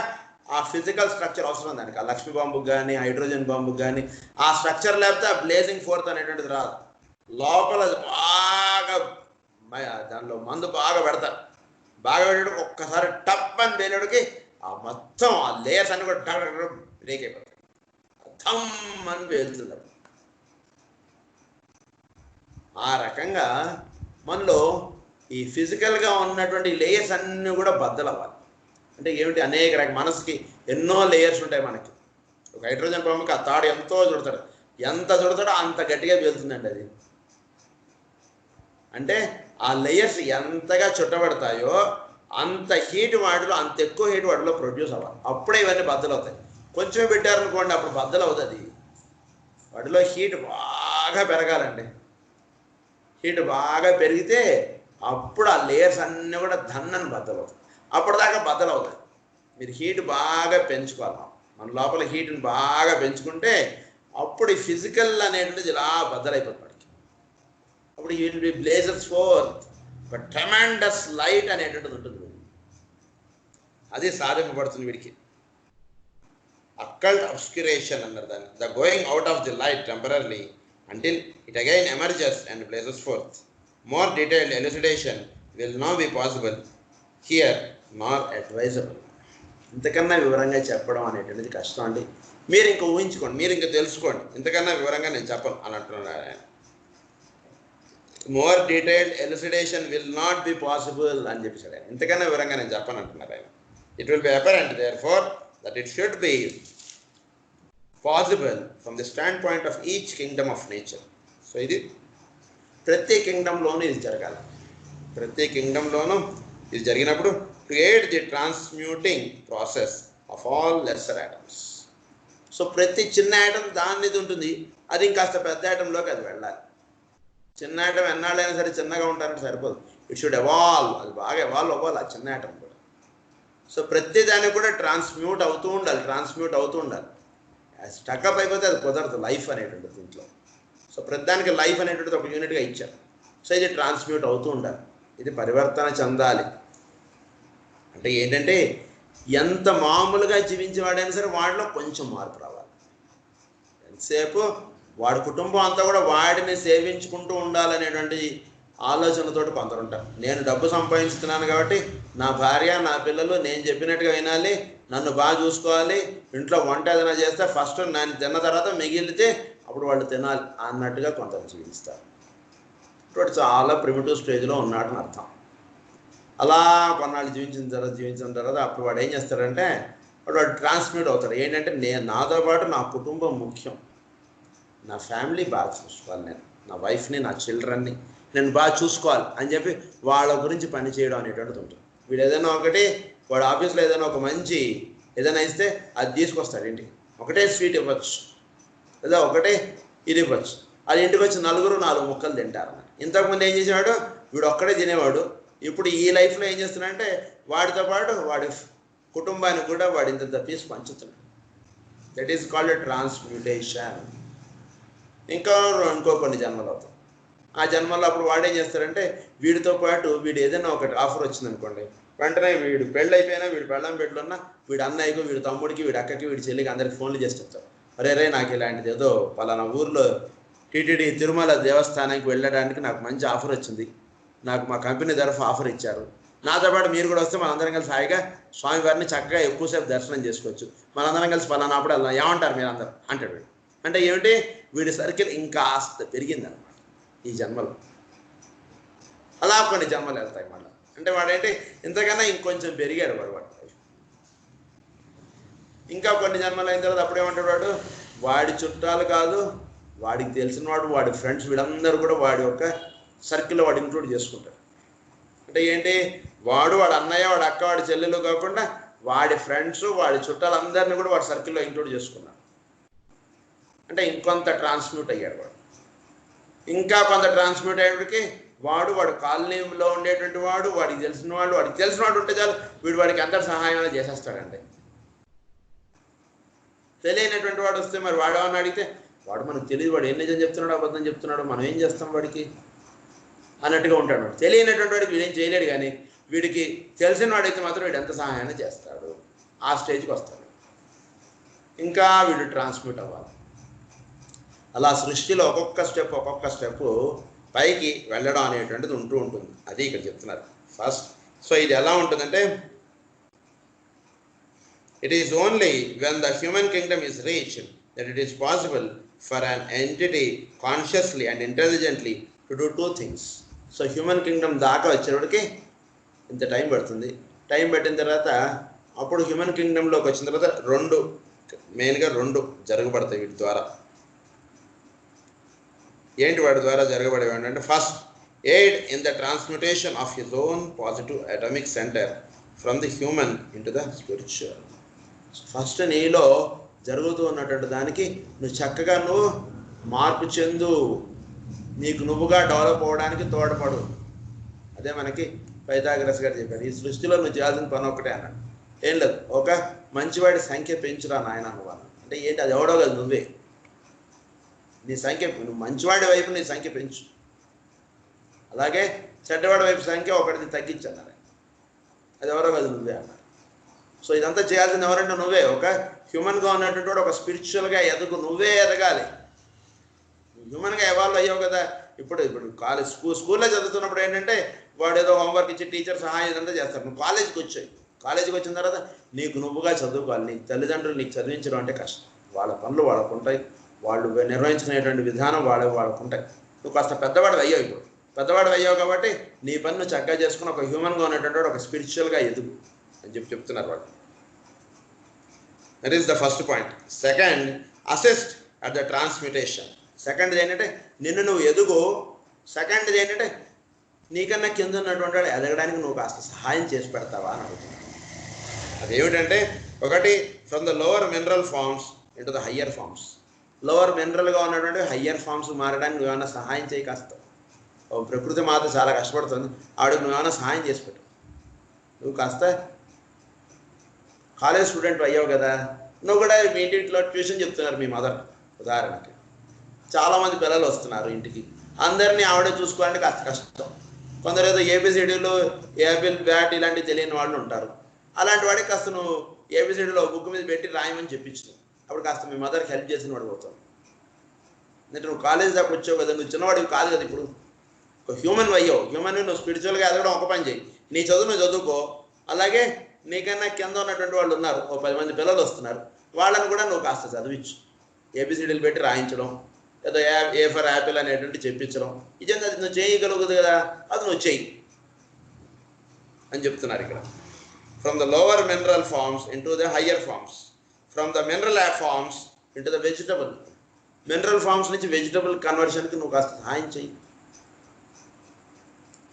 ఆ ఫిజికల్ స్ట్రక్చర్ అవసరం దానికి. ఆ లక్ష్మీ బాంబుకి కానీ హైడ్రోజన్ బాంబుకి కానీ ఆ స్ట్రక్చర్ లేకపోతే ఆ బ్లేజింగ్ ఫోర్త్ అనేటువంటిది రాదు. లోపల బాగా దానిలో మందు బాగా పెడతారు. బాగా పెట్టడానికి ఒక్కసారి టప్ అని పేలేడికి ఆ మొత్తం ఆ లేయర్స్ అన్ని కూడా బ్రేక్ అయిపోతాయి, థమ్ అని పేలుతుంది. ఆ రకంగా మనలో ఈ ఫిజికల్గా ఉన్నటువంటి లేయర్స్ అన్నీ కూడా బద్దలవ్వాలి. అంటే ఏమిటి, అనేక రకాల మనసుకి ఎన్నో లేయర్స్ ఉంటాయి. మనకి ఒక హైడ్రోజన్ బాంబుకి ఆ తాడు ఎంతో చుడతాడు, ఎంత చుడతాడో అంత గట్టిగా పేలుతుందండి అది. అంటే ఆ లేయర్స్ ఎంతగా చుట్టబడతాయో అంత హీట్ వాటిలో, అంత ఎక్కువ హీట్ వాటిలో ప్రొడ్యూస్ అవ్వాలి, అప్పుడే ఇవన్నీ బద్దలు అవుతాయి. కొంచెం పెట్టారనుకోండి అప్పుడు బద్దలు అవుతుంది. వాటిలో హీట్ బాగా పెరగాలండి. హీట్ బాగా పెరిగితే అప్పుడు ఆ లేయర్స్ అన్నీ కూడా ధన్నని బద్దలు అవుతాయి. అప్పటిదాకా బద్దలు అవుతాయి. మీరు హీట్ బాగా పెంచుకోవాలి. మన లోపల హీట్ని బాగా పెంచుకుంటే అప్పుడు ఈ ఫిజికల్ అనేటువంటిది ఇలా బద్దలైపోతుంది. అప్పుడు ఈ విల్ బి బ్లేజెస్ ఫోర్త్, ఒక ట్రెమెండస్ లైట్ అనేటువంటిది ఉంటుంది. అది సాధింపబడుతుంది వీడికి. అక్కల్ట్ అబ్స్క్యురేషన్ అన్నారు దాన్ని, the going out of the light temporarily until it again emerges and blazes forth. More detailed elucidation will not be possible here nor advisable. ఇంతకన్నా వివరంగా చెప్పడం అనేటువంటిది కష్టం అండి. మీరు ఇంకా ఊహించుకోండి, మీరు ఇంకా తెలుసుకోండి. ఇంతకన్నా వివరంగా నేను చెప్పను అని అంటున్నాను ఆయన. More detailed elucidation will not be possible అని చెప్పేసాడు ఆయన. ఇంతకన్నా వివరంగా నేను చెప్పను అంటున్నారు ఆయన. It will be apparent therefore that it should be possible from the standpoint of each kingdom of nature. So ఇది ప్రతి కింగ్డంలోనూ ఇది జరగాలి. ప్రతి కింగ్డంలోనూ ఇది జరిగినప్పుడు create the transmuting process of all lesser atoms. So ప్రతి చిన్న యాటమ్ దాని ఇది ఉంటుంది, అది ఇంకాస్త పెద్ద యాటంలోకి అది వెళ్ళాలి. చిన్న యాటమ్ ఎన్నాళ్ళైనా సరే చిన్నగా ఉంటారంటే సరిపోదు, ఇట్ షుడ్ ఎవాల్వ్, అది బాగా ఎవాల్వ్ అవ్వాలి ఆ చిన్న యాటమ్ కూడా. సో ప్రతి దానికి కూడా ట్రాన్స్మ్యూట్ అవుతూ ఉండాలి. స్టక్అప్ అయిపోతే అది కుదరదు లైఫ్ అనేటువంటిది దీంట్లో. సో ప్రతిదానికి లైఫ్ అనేటువంటిది ఒక యూనిట్గా ఇచ్చారు. సో ఇది ట్రాన్స్మ్యూట్ అవుతూ ఉండాలి, ఇది పరివర్తన చెందాలి. అంటే ఏంటంటే ఎంత మామూలుగా జీవించేవాడైనా సరే వాడిలో కొంచెం మార్పు రావాలి. ఎంతసేపు వాడి కుటుంబం అంతా కూడా వాడిని సేవించుకుంటూ ఉండాలనేటువంటి ఆలోచనతోటి కొందరు ఉంటారు. నేను డబ్బు సంపాదించుతున్నాను కాబట్టి నా భార్య నా పిల్లలు నేను చెప్పినట్టుగా వినాలి, నన్ను బాగా చూసుకోవాలి, ఇంట్లో వంట ఏదైనా చేస్తే ఫస్ట్ నేను తిన్న తర్వాత మిగిలితే అప్పుడు వాళ్ళు తినాలి అన్నట్టుగా కొందరు జీవిస్తారు. ఇప్పుడు చాలా ప్రిమిటివ్ స్టేజ్లో ఉన్నాడని అర్థం. అలా కొన్నాళ్ళు జీవించిన తర్వాత అప్పుడు వాడు ఏం చేస్తాడంటే వాడు ట్రాన్స్మిట్ అవుతాడు. ఏంటంటే నాతో పాటు నా కుటుంబం ముఖ్యం, నా ఫ్యామిలీ బాగా చూసుకోవాలి, నేను నా వైఫ్ని నా చిల్డ్రన్ని నేను బాగా చూసుకోవాలి అని చెప్పి వాళ్ళ గురించి పని చేయడం అనేటువంటిది ఉంటుంది. వీడు ఏదైనా ఒకటి వాడు ఆఫీస్లో ఏదైనా ఒక మంచి ఏదైనా ఇస్తే అది తీసుకొస్తాడు ఇంటికి. ఒకటే స్వీట్ ఇవ్వచ్చు, లేదా ఒకటే ఇది ఇవ్వచ్చు, అది ఇంటికి వచ్చి నలుగురు 4 ముక్కలు తింటారు. ఇంతకుముందు ఏం చేసేవాడు, వీడు ఒక్కడే తినేవాడు. ఇప్పుడు ఈ లైఫ్లో ఏం చేస్తున్నాడంటే వాడితో పాటు వాడి కుటుంబానికి కూడా వాడి ఇంత పీస్ పంచుతున్నాడు. That is called transmutation. ఇంకో కొన్ని జన్మలు అవుతాయి. ఆ జన్మల్లో అప్పుడు వాడు ఏం చేస్తాడంటే వీడితో పాటు వీడు ఏదైనా ఒకటి ఆఫర్ వచ్చిందనుకోండి, వెంటనే వీడు పెళ్ళి అయిపోయినా వీడు పెళ్ళం పెట్టున్నా వీడు అన్నయ్యకు వీడి తమ్ముడికి వీడి అక్కకి వీడి చెల్లికి అందరికి ఫోన్లు చేసి చెప్తారు, అరే రే నాకు ఇలాంటిది ఏదో పలానా ఊర్లో టీటీడీ తిరుమల దేవస్థానానికి వెళ్ళడానికి నాకు మంచి ఆఫర్ వచ్చింది, నాకు మా కంపెనీ తరఫు ఆఫర్ ఇచ్చారు, నాతో పాటు మీరు కూడా వస్తే మనందరం కలిసి హాయిగా స్వామివారిని చక్కగా ఎక్కువసేపు దర్శనం చేసుకోవచ్చు, మనందరం కలిసి పలానా అప్పుడు వెళ్దాం, ఏమంటారు మీరు అందరూ అంటాడు వీడు. అంటే ఏమిటి, వీడి సర్కిల్ ఇంకాస్త పెరిగిందనమాట ఈ జన్మలో. అలా కొన్ని జన్మలు వెళ్తాయి మళ్ళీ. అంటే వాడేంటి ఇంతకన్నా ఇంకొంచెం పెరిగాడు వాడు. ఇంకా కొన్ని జన్మలు అయిన తర్వాత అప్పుడేమంటాడు వాడు, వాడి చుట్టాలు కాదు, వాడికి తెలిసిన వాడు, వాడి ఫ్రెండ్స్ వీళ్ళందరూ కూడా వాడి యొక్క సర్కిల్లో వాడు ఇంక్లూడ్ చేసుకుంటాడు. అంటే ఏంటి, వాడు వాడు అన్నయ్య వాడు అక్క వాడి చెల్లెలు కాకుండా వాడి ఫ్రెండ్స్ వాడి చుట్టాలందరినీ కూడా వాడి సర్కిల్లో ఇంక్లూడ్ చేసుకున్నాడు. అంటే ఇంకొంత ట్రాన్స్మ్యూట్ అయ్యాడు వాడు. ఇంకా కొంత ట్రాన్స్మ్యూట్ అయ్యేటికి వాడు కాలనీలో ఉండేటువంటి వాడు, వాడికి తెలిసిన వాడు ఉంటే చాలు వీడు వాడికి అందరు సహాయం చేసేస్తాడండి. తెలియనటువంటి వాడు వస్తే మరి వాడు అని అడిగితే వాడు మనకు తెలియదు, వాడు ఏం నిజం చెప్తున్నాడు అబద్ధం చెప్తున్నాడు, మనం ఏం చేస్తాం వాడికి అన్నట్టుగా ఉంటాడు వాడు. తెలియనటువంటి వాడికి వీడేం చేయలేడు, కానీ వీడికి తెలిసిన వాడైతే మాత్రం వీడు ఎంత సహాయాన్ని చేస్తాడు, ఆ స్టేజ్కి వస్తాడు. ఇంకా వీడు ట్రాన్స్మిట్ అవ్వాలి. అలా సృష్టిలో ఒక్కొక్క స్టెప్ పైకి వెళ్ళడం అనేటువంటిది ఉంటూ ఉంటుంది. అది ఇక్కడ చెప్తున్నారు ఫస్ట్. సో ఇది ఎలా ఉంటుందంటే, it is only when the human kingdom is reached that it is possible for an entity consciously and intelligently to do two things. So human Kingdom దాకా వచ్చేవాడికి ఇంత టైం పడుతుంది. టైం పట్టిన తర్వాత అప్పుడు హ్యూమన్ కింగ్డమ్లోకి వచ్చిన తర్వాత మెయిన్గా రెండు జరగబడతాయి వీటి ద్వారా. ఏంటి వాడి ద్వారా జరగబడేవి అంటే, first aid in the transmutation of his own positive atomic centre from the human into the spiritual. First నీలో జరుగుతూ ఉన్నటువంటి దానికి నువ్వు చక్కగా మార్పు చెందు, నీకు నువ్వుగా డెవలప్ అవ్వడానికి తోడ్పడు. అదే మనకి పైథాగరస్ గారు చెప్పారు, ఈ సృష్టిలో నువ్వు చేయాల్సిన పని ఒక్కటే అన్నాడు. ఏం లేదు, ఒక మంచివాడి సంఖ్య పెంచురా నాయన నువ్వు అన్నాడు. అంటే ఏంటి, అది ఎవడో కాదు నువ్వే. నీ సంఖ్య, నువ్వు మంచివాడి వైపు నీ సంఖ్య పెంచు, అలాగే చెడ్డవాడి వైపు సంఖ్య ఒకటిని తగ్గించన్నారు. అది ఎవరో కాదు నువ్వే అన్నారు. సో ఇదంతా చేయాల్సింది ఎవరంటే నువ్వే. ఒక హ్యూమన్గా ఉన్నటువంటి వాడు ఒక స్పిరిచువల్గా ఎదుగు, నువ్వే ఎదగాలి. హ్యూమన్గా ఎవాల్వ్ అయ్యావు కదా. ఇప్పుడు కాలేజ్ స్కూల్లో చదువుతున్నప్పుడు ఏంటంటే వాడు ఏదో హోంవర్క్ ఇచ్చి టీచర్ సహాయం ఇదంతా చేస్తారు. నువ్వు కాలేజీకి వచ్చిన తర్వాత నీకు నువ్వుగా చదువుకోవాలి. నీకు తల్లిదండ్రులు నీకు చదివించడం అంటే కష్టం. వాళ్ళ పనులు వాళ్ళకు ఉంటాయి, వాళ్ళు నిర్వహించుకునేటువంటి విధానం వాళ్ళకు ఉంటాయి. నువ్వు కాస్త పెద్దవాడు అయ్యావు. ఇప్పుడు పెద్దవాడు అయ్యావు కాబట్టి నీ పని నువ్వు చక్కగా చేసుకుని ఒక హ్యూమన్గా ఉన్నటువంటి వాడు ఒక స్పిరిచువల్గా ఎదుగు అని చెప్తున్నారు వాళ్ళు. That is the first point. Second, assist at the transmutation. సెకండ్ది ఏంటంటే నిన్ను నువ్వు ఎదుగు. సెకండ్ది ఏంటంటే నీకన్నా కింద ఉన్నటువంటి వాడు ఎదగడానికి నువ్వు కాస్త సహాయం చేసి పెడతావా అని అడుగుతున్నాను. అదేమిటంటే, ఒకటి from the lower mineral forms into the higher forms. Lower మినరల్గా ఉన్నటువంటి హయ్యర్ ఫార్మ్స్ మారడానికి నువ్వేమైనా సహాయం చేయి కాస్త. ప్రకృతి మాత చాలా కష్టపడుతుంది, ఆవిడకు నువ్వేమైనా సహాయం చేసి పెట్టు. నువ్వు కాస్త కాలేజ్ స్టూడెంట్ అయ్యావు కదా, నువ్వు కూడా మీ ఇంటిలో ట్యూషన్ చెప్తున్నారు మీ మదర్. ఉదాహరణకి చాలామంది పిల్లలు వస్తున్నారు ఇంటికి, అందరినీ ఆవిడే చూసుకోవాలంటే కాస్త కష్టం. కొందరు ఏదో ఏబిసిడీలు, యాపిల్, బ్యాట్ ఇలాంటివి తెలియని వాళ్ళు ఉంటారు. అలాంటి వాడికి కాస్త నువ్వు ఏబిసిడీలో బుక్ మీద పెట్టి రాయమని చెప్పించు. అప్పుడు కాస్త మీ మదర్కి హెల్ప్ చేసిన వాడు పోతావు. అంటే నువ్వు కాలేజ్ దాకా వచ్చావు కదా, నువ్వు చిన్నవాడివి కాదు కదా. ఇప్పుడు ఒక హ్యూమన్ అయ్యావు. హ్యూమన్ నువ్వు స్పిరిచువల్గా ఎదగడం ఒక పని చేయి. నీ చదువు నువ్వు చదువుకో. అలాగే నీకన్నా కింద ఉన్నటువంటి వాళ్ళు ఉన్నారు, ఓ 10 మంది పిల్లలు వస్తున్నారు, వాళ్ళని కూడా నువ్వు కాస్త చదివించు. ఏబిసిడీలు పెట్టి రాయించడం, ఏదో ఏ ఫర్ యాపిల్ అనేటువంటి చెప్పించడం, నిజంగా అది నువ్వు చేయగలుగుతుంది కదా, అది నువ్వు చెయ్యి అని చెప్తున్నారు ఇక్కడ. From the lower mineral forms into the higher forms, from the mineral forms into the vegetable. Mineral forms నుంచి వెజిటబుల్ కన్వర్షన్కి నువ్వు కాస్త సహాయం చెయ్యి.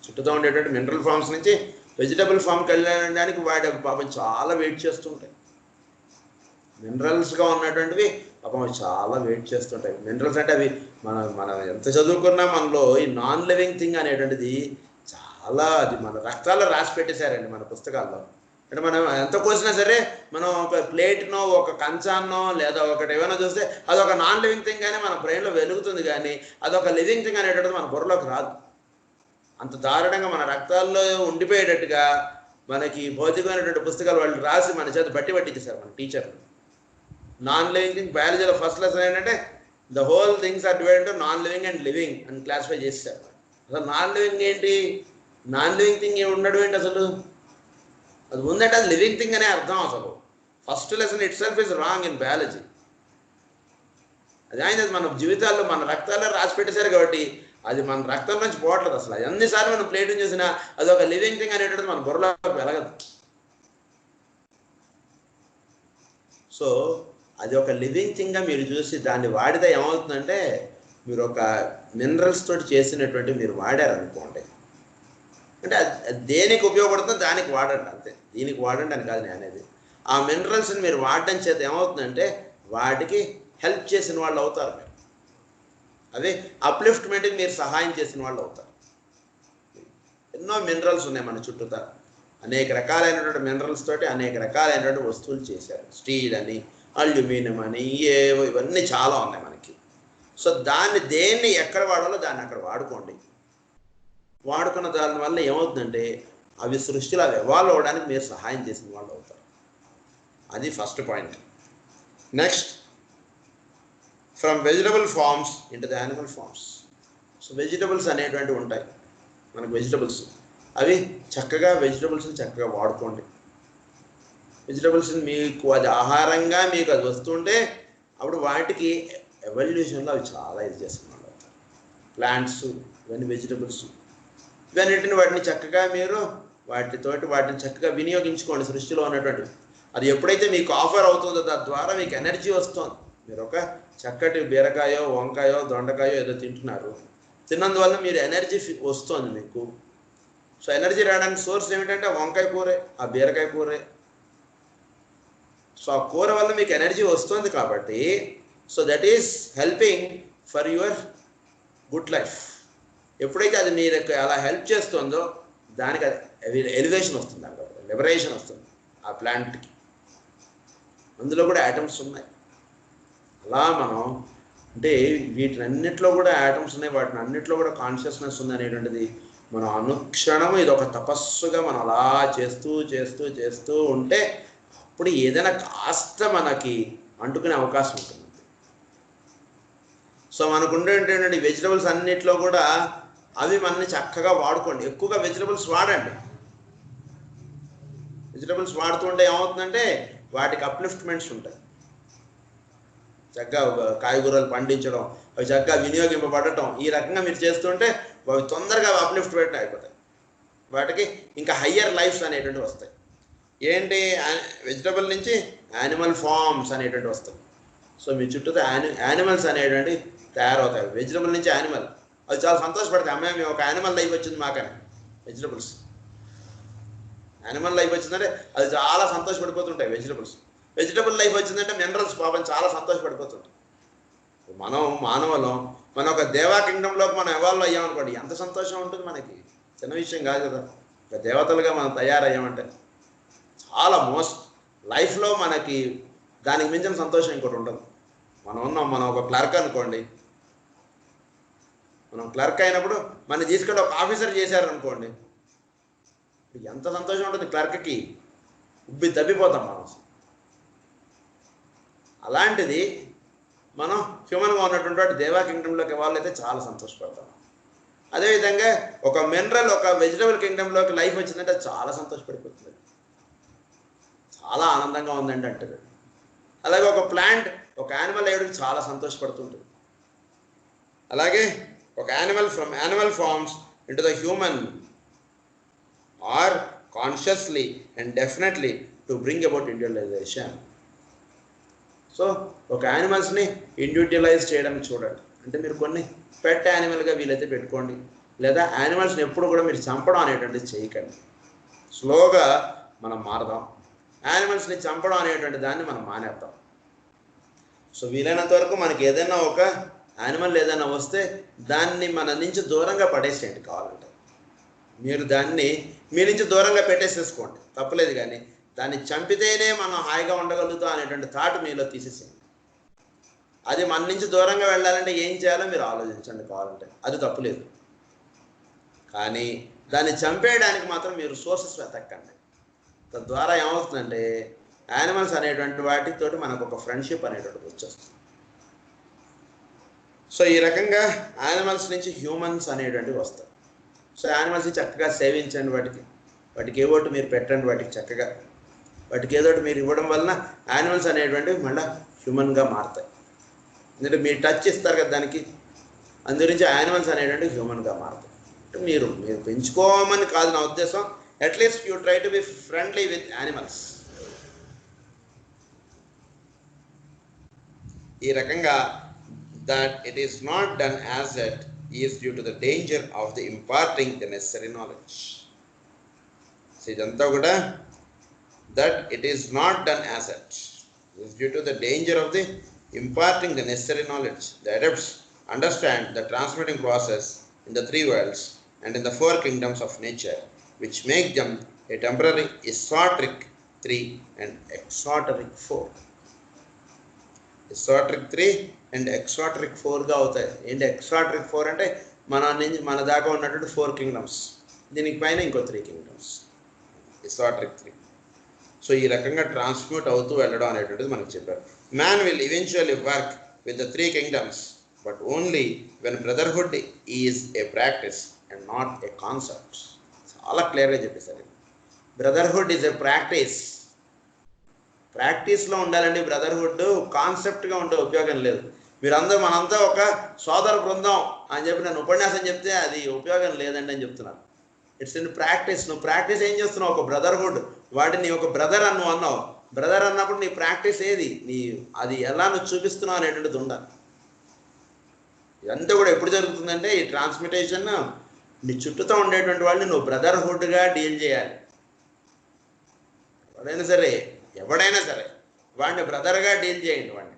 చుట్టూతో ఉండేటువంటి మినరల్ ఫార్మ్స్ నుంచి వెజిటబుల్ ఫామ్కి వెళ్ళడానికి వాడి పాపం చాలా వెయిట్ చేస్తుంటాయి. మినరల్స్గా ఉన్నటువంటివి పాపం చాలా వెయిట్ చేస్తుంటాయి. మినరల్స్ అంటే అవి మనం ఎంత చదువుకున్నా మనలో ఈ నాన్ లివింగ్ థింగ్ అనేటువంటిది చాలా, అది మన రక్తాల్లో రాసి పెట్టేశారండి మన పుస్తకాల్లో. అంటే మనం ఎంత కోసినా సరే, మనం ఒక ప్లేట్నో ఒక కంచాన్నో లేదా ఒకటి ఏమైనా చూస్తే అదొక నాన్ లివింగ్ థింగ్ కానీ మన బ్రెయిన్లో వెలుగుతుంది, కానీ అదొక లివింగ్ థింగ్ అనేటువంటిది మన బుర్రలోకి రాదు. అంత దారుణంగా మన రక్తాల్లో ఉండిపోయేటట్టుగా మనకి భౌతికమైనటువంటి పుస్తకాలు వాళ్ళు రాసి మన చేత బట్టి పట్టించేశారు మన టీచర్లు. నాన్ లివింగ్ థింగ్ బయాలజీలో ఫస్ట్ లెసన్ ఏంటంటే the whole things are divided to non living and living అని క్లాసిఫై చేశారు. అసలు నాన్ లివింగ్ ఏంటి, నాన్ లివింగ్ థింగ్ ఉండడం ఏంటి, అసలు అది ఉందంటే అది లివింగ్ థింగ్ అనే అర్థం. అసలు first lesson it self is wrong in biology. అది ఆయన మన జీవితాల్లో మన రక్తాల్లో రాసి పెట్టేశారు కాబట్టి అది మన రక్తం నుంచి పోవట్లేదు. అసలు ఎన్నిసార్లు మనం ప్లేటింగ్ చేసినా అది ఒక లివింగ్ థింగ్ అనేటువంటిది మన బుర్రలోకి వెలగదు. సో అది ఒక లివింగ్ థింగ్గా మీరు చూసి దాన్ని వాడితే ఏమవుతుందంటే మీరు ఒక మినరల్స్ తోటి చేసినటువంటి మీరు వాడారనుకోండి, అంటే దేనికి ఉపయోగపడుతుందో దానికి వాడండి అంతే. దీనికి వాడండి అని కాదు నేను అనేది. ఆ మినరల్స్ని మీరు వాడడం చేత ఏమవుతుందంటే వాటికి హెల్ప్ చేసిన వాళ్ళు అవుతారు. మీరు అదే అప్లిఫ్ట్మెంట్కి మీరు సహాయం చేసిన వాళ్ళు అవుతారు. ఎన్నో మినరల్స్ ఉన్నాయి మన చుట్టూతా, అనేక రకాలైనటువంటి మినరల్స్ తోటి అనేక రకాలైనటువంటి వస్తువులు చేశారు. స్టీల్ అని, అల్యూమినియం అని, ఏవో ఇవన్నీ చాలా ఉన్నాయి మనకి. సో దేన్ని ఎక్కడ వాడాలో దాన్ని అక్కడ వాడుకోండి. వాడుకున్న దానివల్ల ఏమవుతుందంటే అవి సృష్టిలో అవి ఎవాల్వ్ అవ్వడానికి మీరు సహాయం చేసిన వాళ్ళు అవుతారు. అది first point. Next, from vegetable forms into the animal forms. So vegetables అనేటువంటివి ఉంటాయి మనకు. వెజిటబుల్స్ అవి చక్కగా వెజిటబుల్స్ని చక్కగా వాడుకోండి. వెజిటబుల్స్ని మీకు అది ఆహారంగా మీకు అది వస్తుంటే అప్పుడు వాటికి ఎవల్యూషన్లో అవి చాలా ఇది చేస్తున్నారు. ప్లాంట్స్ ఇవన్నీ వెజిటబుల్స్ ఇవన్నిటిని వాటిని చక్కగా మీరు వాటిని చక్కగా వినియోగించుకోండి సృష్టిలో ఉన్నటువంటి. అది ఎప్పుడైతే మీకు ఆఫర్ అవుతుందో తద్వారా మీకు ఎనర్జీ వస్తుంది. మీరు ఒక చక్కటి బీరకాయో వంకాయో దొండకాయో ఏదో తింటున్నారు, తిన్నందువల్ల మీరు ఎనర్జీ వస్తుంది మీకు. సో ఎనర్జీ రావడానికి సోర్స్ ఏమిటంటే వంకాయ కూరే, ఆ బీరకాయ కూరే. సో ఆ కూర వల్ల మీకు ఎనర్జీ వస్తుంది కాబట్టి so that is helping for your good life. ఎప్పుడైతే అది మీరు అలా హెల్ప్ చేస్తుందో దానికి అది ఎలివేషన్ వస్తుంది, దానికి లిబరేషన్ వస్తుంది ఆ ప్లాంట్కి. అందులో కూడా యాటమ్స్ ఉన్నాయి. అలా మనం అంటే వీటినన్నిట్లో కూడా యాటమ్స్ ఉన్నాయి, వాటిని అన్నిట్లో కూడా కాన్షియస్నెస్ ఉంది అనేటువంటిది మనం అనుక్షణము ఇది ఒక తపస్సుగా మనం అలా చేస్తూ చేస్తూ చేస్తూ ఉంటే అప్పుడు ఏదైనా కాస్త మనకి అంటుకునే అవకాశం ఉంటుంది. సో మనకు ఉండేటువంటి వెజిటబుల్స్ అన్నిట్లో కూడా అవి మనల్ని చక్కగా వాడుకోండి. ఎక్కువగా వెజిటబుల్స్ వాడండి. వెజిటబుల్స్ వాడుతుంటే ఏమవుతుందంటే వాటికి అప్లిఫ్ట్మెంట్స్ ఉంటాయి. చక్కగా కాయగూరలు పండించడం, అవి చక్కగా వినియోగింపబడటం, ఈ రకంగా మీరు చేస్తుంటే అవి తొందరగా అప్లిఫ్ట్మెంట్ అయిపోతాయి. వాటికి ఇంకా హయ్యర్ లైఫ్స్ అనేటువంటివి వస్తాయి. ఏంటి, వెజిటబుల్ నుంచి యానిమల్ ఫార్మ్స్ అనేటువంటి వస్తాయి. సో మీ చుట్టూ యానిమల్స్ అనేటువంటి తయారవుతాయి. వెజిటబుల్ నుంచి యానిమల్, అది చాలా సంతోషపడతాయి. అమ్మాయి మేము ఒక యానిమల్ లైఫ్ వచ్చింది మాకని. వెజిటబుల్స్ యానిమల్ లైఫ్ వచ్చిందంటే అది చాలా సంతోషపడిపోతుంటాయి. వెజిటబుల్ లైఫ్ వచ్చిందంటే మినరల్స్ పాపం చాలా సంతోషపడిపోతుంటాయి. మనం మానవులం, మన ఒక దేవా కింగ్డంలోకి మనం ఎవాల్వ్ అయ్యామనుకోండి, ఎంత సంతోషం ఉంటుంది మనకి. చిన్న విషయం కాదు కదా. ఒక దేవతలుగా మనం తయారయ్యామంటే చాలా లైఫ్లో మనకి దానికి మించిన సంతోషం ఇంకోటి ఉండదు. మనం ఒక క్లర్క్ అనుకోండి, మనం క్లర్క్ అయినప్పుడు మన తీసుకెళ్ళి ఒక ఆఫీసర్ చేశారనుకోండి, ఎంత సంతోషం ఉంటుంది క్లర్క్కి. ఉబ్బి తప్పిపోతాం మనం. అలాంటిది మనం హ్యూమన్గా ఉన్నటువంటి దేవా కింగ్డంలోకి వాళ్ళైతే చాలా సంతోషపడతాం. అదేవిధంగా ఒక మినరల్ ఒక వెజిటబుల్ కింగ్డంలోకి లైఫ్ వచ్చిందంటే చాలా సంతోషపడిపోతుంది, చాలా ఆనందంగా ఉందండి అంటారు. అలాగే ఒక ప్లాంట్ ఒక యానిమల్ అయ్యేటికి చాలా సంతోషపడుతుంటుంది. అలాగే ఒక animal from animal forms into the human are consciously and definitely to bring about individualisation. So ఒక యానిమల్స్ని ఇండివిజువలైజ్ చేయడానికి చూడండి. అంటే మీరు కొన్ని పెట్ యానిమల్గా వీలైతే పెట్టుకోండి, లేదా యానిమల్స్ని ఎప్పుడు కూడా మీరు చంపడం అనేటువంటిది చేయకండి. స్లోగా మనం మారదాం, యానిమల్స్ని చంపడం అనేటువంటి దాన్ని మనం మానేద్దాం. సో వీలైనంత వరకు మనకి ఏదైనా ఒక యానిమల్ ఏదైనా వస్తే దాన్ని మన నుంచి దూరంగా పడేసేయండి. కావాలంటే మీరు దాన్ని మీ నుంచి దూరంగా పెట్టేసేసుకోండి, తప్పలేదు. కానీ దాన్ని చంపితేనే మనం హాయిగా ఉండగలుగుతాం అనేటువంటి థాట్ మీలో తీసేసేయండి. అది మన నుంచి దూరంగా వెళ్ళాలంటే ఏం చేయాలో మీరు ఆలోచించండి కావాలంటే, అది తప్పులేదు. కానీ దాన్ని చంపేయడానికి మాత్రం మీరు సోర్సెస్ వెతకండి. తద్వారా ఏమవుతుందంటే యానిమల్స్ అనేటువంటి వాటితోటి మనకు ఒక ఫ్రెండ్షిప్ అనేటువంటిది వచ్చేస్తుంది. సో ఈ రకంగా యానిమల్స్ నుంచి హ్యూమన్స్ అనేటువంటివి వస్తాయి. సో యానిమల్స్ని చక్కగా సేవించండి, వాటికి ఏవోటి మీరు పెట్టండి, వాటికి ఏదోటి మీరు ఇవ్వడం వలన యానిమల్స్ అనేటువంటివి మళ్ళీ హ్యూమన్గా మారుతాయి. ఎందుకంటే మీరు టచ్ ఇస్తారు కదా దానికి, అందుగురించి యానిమల్స్ అనేటువంటి హ్యూమన్గా మారుతాయి. మీరు పెంచుకోమని కాదు నా ఉద్దేశం, at least you try to be friendly with animals. ఈ రకంగా that it is not done as it is due to the danger of the imparting the necessary knowledge. So idantha kuda that it is not done as it is due to the danger of the imparting the necessary knowledge. The adepts understand the transmitting process in the three worlds and in the four kingdoms of nature, which make them a temporary esoteric 3 and exoteric 4. ఎక్సాట్రిక్ 3 and ఎక్సాట్రిక్ 4గా అవుతాయి. ఏంటి ఎక్సాట్రిక్ 4 అంటే మన దాకా ఉన్నటువంటి 4 kingdoms, దీనికి పైన ఇంకో 3 kingdoms, ఎక్సాట్రిక్ 3. So ఈ రకంగా ట్రాన్స్మ్యూట్ అవుతూ వెళ్ళడం అనేటువంటిది మనకు చెప్పారు. Man will eventually work with the 3 kingdoms but only when brotherhood is a practice and not a concept. చాలా క్లియర్గా చెప్పేశారు. బ్రదర్హుడ్ ఈజ్ ఏ ప్రాక్టీస్లో ఉండాలండి. బ్రదర్హుడ్ కాన్సెప్ట్గా ఉంటే ఉపయోగం లేదు. మనంతా ఒక సోదర బృందం అని చెప్పి నేను ఉపన్యాసం చెప్తే అది ఉపయోగం లేదండి అని చెప్తున్నాను. It's in practice. నువ్వు ప్రాక్టీస్ ఏం చేస్తున్నావు? ఒక బ్రదర్హుడ్, వాడిని ఒక బ్రదర్ అన్నావు. బ్రదర్ అన్నప్పుడు నీ ప్రాక్టీస్ ఏది, అది ఎలా నువ్వు చూపిస్తున్నావు అనేటువంటిది ఉండాలి. ఇదంతా కూడా ఎప్పుడు జరుగుతుందంటే ఈ ట్రాన్స్మిటేషన్ నీ చుట్టూతో ఉండేటువంటి వాళ్ళని నువ్వు బ్రదర్హుడ్గా డీల్ చేయాలి. ఎవడైనా సరే వాడిని బ్రదర్గా డీల్ చేయండి. వాడిని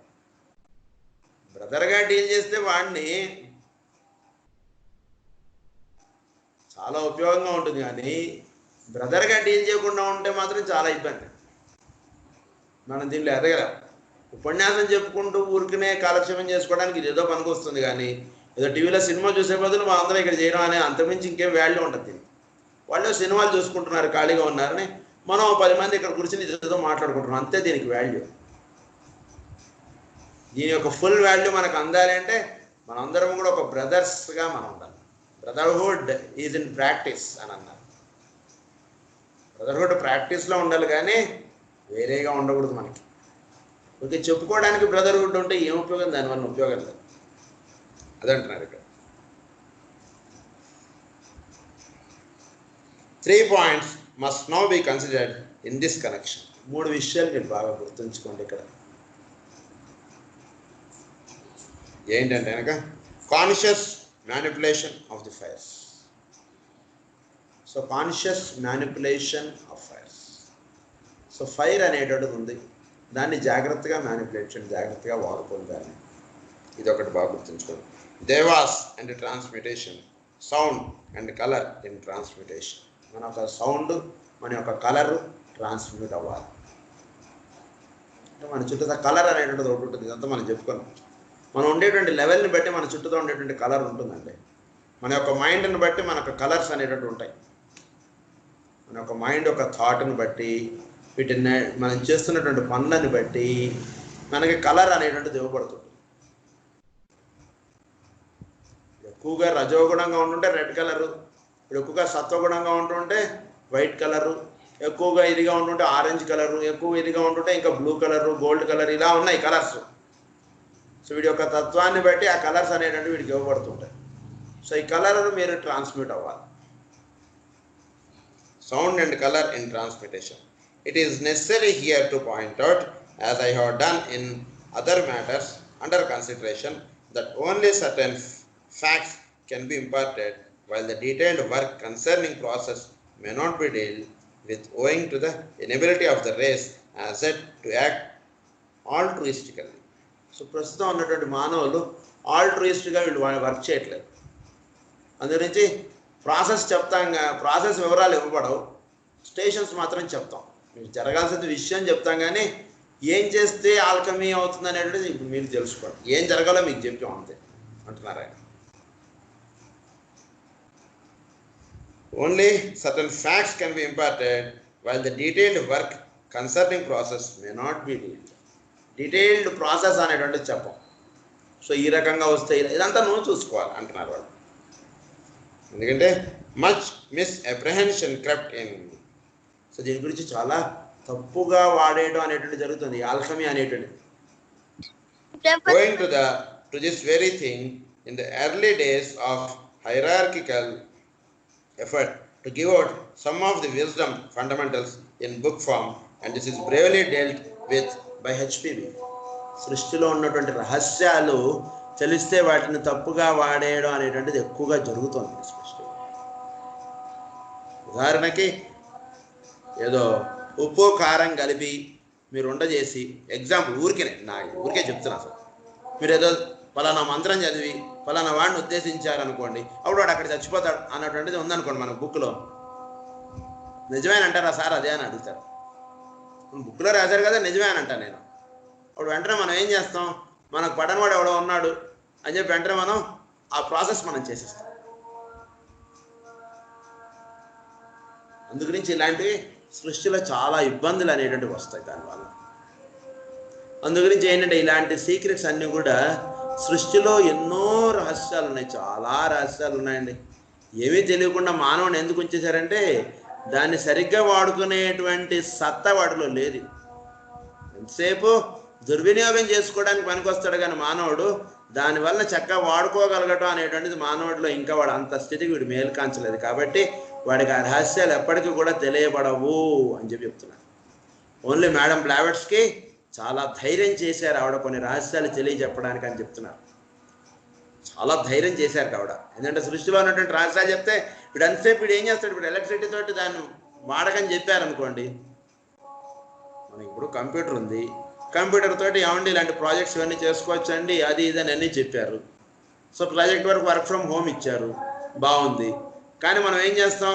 బ్రదర్గా డీల్ చేస్తే వాడిని చాలా ఉపయోగంగా ఉంటుంది. కానీ బ్రదర్గా డీల్ చేయకుండా ఉంటే మాత్రం చాలా ఇబ్బంది. మనం దీనిలో ఎదగలేం. ఉపన్యాసం చెప్పుకుంటూ ఊరికనే కాలక్షేపం చేసుకోవడానికి ఇది ఏదో పనికి వస్తుంది. కానీ ఏదో టీవీలో సినిమా చూసే బదులు మా అందరం ఇక్కడ చేయడం అనే అంతమించి ఇంకేం వాల్యూ ఉంటుంది. వాళ్ళు సినిమాలు చూసుకుంటున్నారు, ఖాళీగా ఉన్నారని మనం 10 మంది ఇక్కడ కూర్చొని ఏదో మాట్లాడుకుంటున్నాం, అంతే దీనికి వాల్యూ. దీని యొక్క ఫుల్ వాల్యూ మనకు అందాలి అంటే మనందరం కూడా ఒక బ్రదర్స్గా మనం ఉండాలి. బ్రదర్హుడ్ ఈజ్ ఇన్ ప్రాక్టీస్ అని అన్నారు. బ్రదర్హుడ్ ప్రాక్టీస్లో ఉండాలి కానీ వేరేగా ఉండకూడదు. మనకి ఓకే, చెప్పుకోవడానికి బ్రదర్హుడ్ ఉంటే ఏం ఉపయోగం? దానివల్ల ఉపయోగం లేదు. అదంటున్నారు ఇక్కడ. 3 points must now be considered in this connection. 3 విషయాలు మీరు బాగా గుర్తుంచుకోండి ఇక్కడ. ఏంటంటే కనుక conscious manipulation of the fires. So conscious manipulation of fires. So fire అనేటువంటిది ఉంది, దాన్ని జాగ్రత్తగా మ్యానిపులేట్ చేయండి, జాగ్రత్తగా వాడుకోవాలి. ఇది ఒకటి బాగా గుర్తుంచుకోండి. Devas and transmutation, sound and colour in transmutation. మన యొక్క సౌండ్, మన యొక్క కలర్ ట్రాన్స్మిట్ అవ్వాలి. అంటే మన చుట్టూ కలర్ అనేటువంటిది ఒకటి ఉంటుంది. ఇదంతా మనం చెప్పుకున్నాం. మనం ఉండేటువంటి లెవెల్ని బట్టి మన చుట్టూతో ఉండేటువంటి కలర్ ఉంటుందండి. మన యొక్క మైండ్ని బట్టి మన యొక్క కలర్స్ అనేటువంటి ఉంటాయి. మన యొక్క మైండ్ యొక్క థాట్ని బట్టి, వీటిని మనం చేస్తున్నటువంటి పనులని బట్టి మనకి కలర్ అనేటువంటిది ఇవ్వబడుతుంది. ఎక్కువగా రజోగుణంగా ఉంటుంటే రెడ్ కలరు, ఎక్కువగా సత్వగుణంగా ఉంటుంటే వైట్ కలరు, ఎక్కువగా ఇదిగా ఉంటుంటే ఆరెంజ్ కలరు, ఎక్కువ ఇదిగా ఉంటుంటే ఇంకా బ్లూ కలరు, గోల్డ్ కలర్, ఇలా ఉన్నాయి కలర్స్. సో వీడి యొక్క తత్వాన్ని బట్టి ఆ కలర్స్ అనేటువంటి వీడికి ఇవ్వబడుతుంటాయి. సో ఈ కలర్ మీరు ట్రాన్స్మిట్ అవ్వాలి. Sound and color in transmutation. It is necessary here to point out, as I have done in other matters under consideration, that only certain facts can be imparted, while the detailed work concerning process may not be dealt with owing to the inability of the race as yet to act altruistically. So ప్రస్తుతం ఉన్నటువంటి మానవులు ఆల్ట్రూయిస్ట్గా వీళ్ళు work చేయట్లేదు. అందుగురించి process చెప్తాం, process వివరాలు ఇవ్వబడవు, stations మాత్రం చెప్తాం. మీకు జరగాల్సిన విషయం చెప్తాం, కానీ ఏం చేస్తే ఆల్కమీ అవుతుంది అనేటువంటిది ఇప్పుడు మీరు తెలుసుకోండి. ఏం జరగాలో మీకు చెప్పాం అంతే అంటున్నారు ఆయన. Only certain facts can be imparted while the detailed work concerning process may not be detailed process అనేటువంటిది చెప్పం. సో ఈ రకంగా వస్తే ఇదంతా నువ్వు చూసుకోవాలి అంటున్నారు వాళ్ళు. ఎందుకంటే మచ్ మిస్అప్రహెన్షన్ క్రెప్ట్ ఇన్. సో దీని గురించి చాలా తప్పుగా వాడేయడం అనేటువంటి జరుగుతుంది ఆల్కమీ అనేటువంటిది. Going to this very thing in the early days of hierarchical effort to give out some of the wisdom fundamentals in book form, and this is bravely dealt with by HPV. సృష్టిలో ఉన్నటువంటి రహస్యాలు తెలిస్తే వాటిని తప్పుగా వాడేయడం అనేటువంటిది ఎక్కువగా జరుగుతుంది సృష్టిలో. ఉదాహరణకి ఏదో ఉప్పు కారం కలిపి మీరు వంట చేసి ఎగ్జాంపుల్ ఊరికే చెప్తున్నా సార్, మీరు ఏదో ఫలానా మంత్రం చదివి ఫలానా వాడిని ఉద్దేశించారనుకోండి, అప్పుడు వాడు అక్కడ చచ్చిపోతాడు అన్నటువంటిది ఉందనుకోండి మన బుక్లో. నిజమేనంటారా అంటారా సార్ అదే అని అడుగుతారు. బుక్లో రాశారు కదా నిజమే అని అంటా నేను. అప్పుడు వెంటనే మనం ఏం చేస్తాం, మనకు పడనివాడు ఎవడో ఉన్నాడు అని చెప్పి వెంటనే మనం ఆ ప్రాసెస్ మనం చేసేస్తాం. అందుగురించి ఇలాంటివి సృష్టిలో చాలా ఇబ్బందులు అనేటువంటివి వస్తాయి దానివల్ల. అందుగురించి ఏంటంటే ఇలాంటి సీక్రెట్స్ అన్నీ కూడా సృష్టిలో ఎన్నో రహస్యాలు ఉన్నాయి, చాలా రహస్యాలు ఉన్నాయండి. ఏమీ తెలియకుండా మానవుని ఎందుకు ఉంచేశారంటే దాన్ని సరిగ్గా వాడుకునేటువంటి సత్తా వాడిలో లేదు. ఎంతసేపు దుర్వినియోగం చేసుకోవడానికి పనికొస్తాడు కానీ మానవుడు దానివల్ల చక్కగా వాడుకోగలగటం అనేటువంటిది మానవుడిలో ఇంకా వాడు అంత స్థితికి వీడు మేలు కాంచలేదు. కాబట్టి వాడికి ఆ రహస్యాలు ఎప్పటికీ కూడా తెలియబడవు అని చెప్తున్నాను. ఓన్లీ మేడం బ్లావెట్స్కి చాలా ధైర్యం చేశారు ఆవిడ కొన్ని రహస్యాలు తెలియజెప్పడానికి అని చెప్తున్నారు. చాలా ధైర్యం చేశారు ఆవిడ. ఎందుకంటే సృష్టిలో ఉన్నటువంటి రహస్యాలు చెప్తే వీడు అంతసేపు వీడు ఏం చేస్తాడు, ఇప్పుడు ఎలక్ట్రిసిటీ తోటి దాన్ని వాడకని చెప్పారనుకోండి. మనకి ఇప్పుడు కంప్యూటర్ ఉంది, కంప్యూటర్ తోటి ఏమండి ఇలాంటి ప్రాజెక్ట్స్ ఇవన్నీ చేసుకోవచ్చండి అది ఇదని అన్నీ చెప్పారు. సో ప్రాజెక్ట్ వరకు వర్క్ ఫ్రమ్ హోమ్ ఇచ్చారు, బాగుంది. కానీ మనం ఏం చేస్తాం,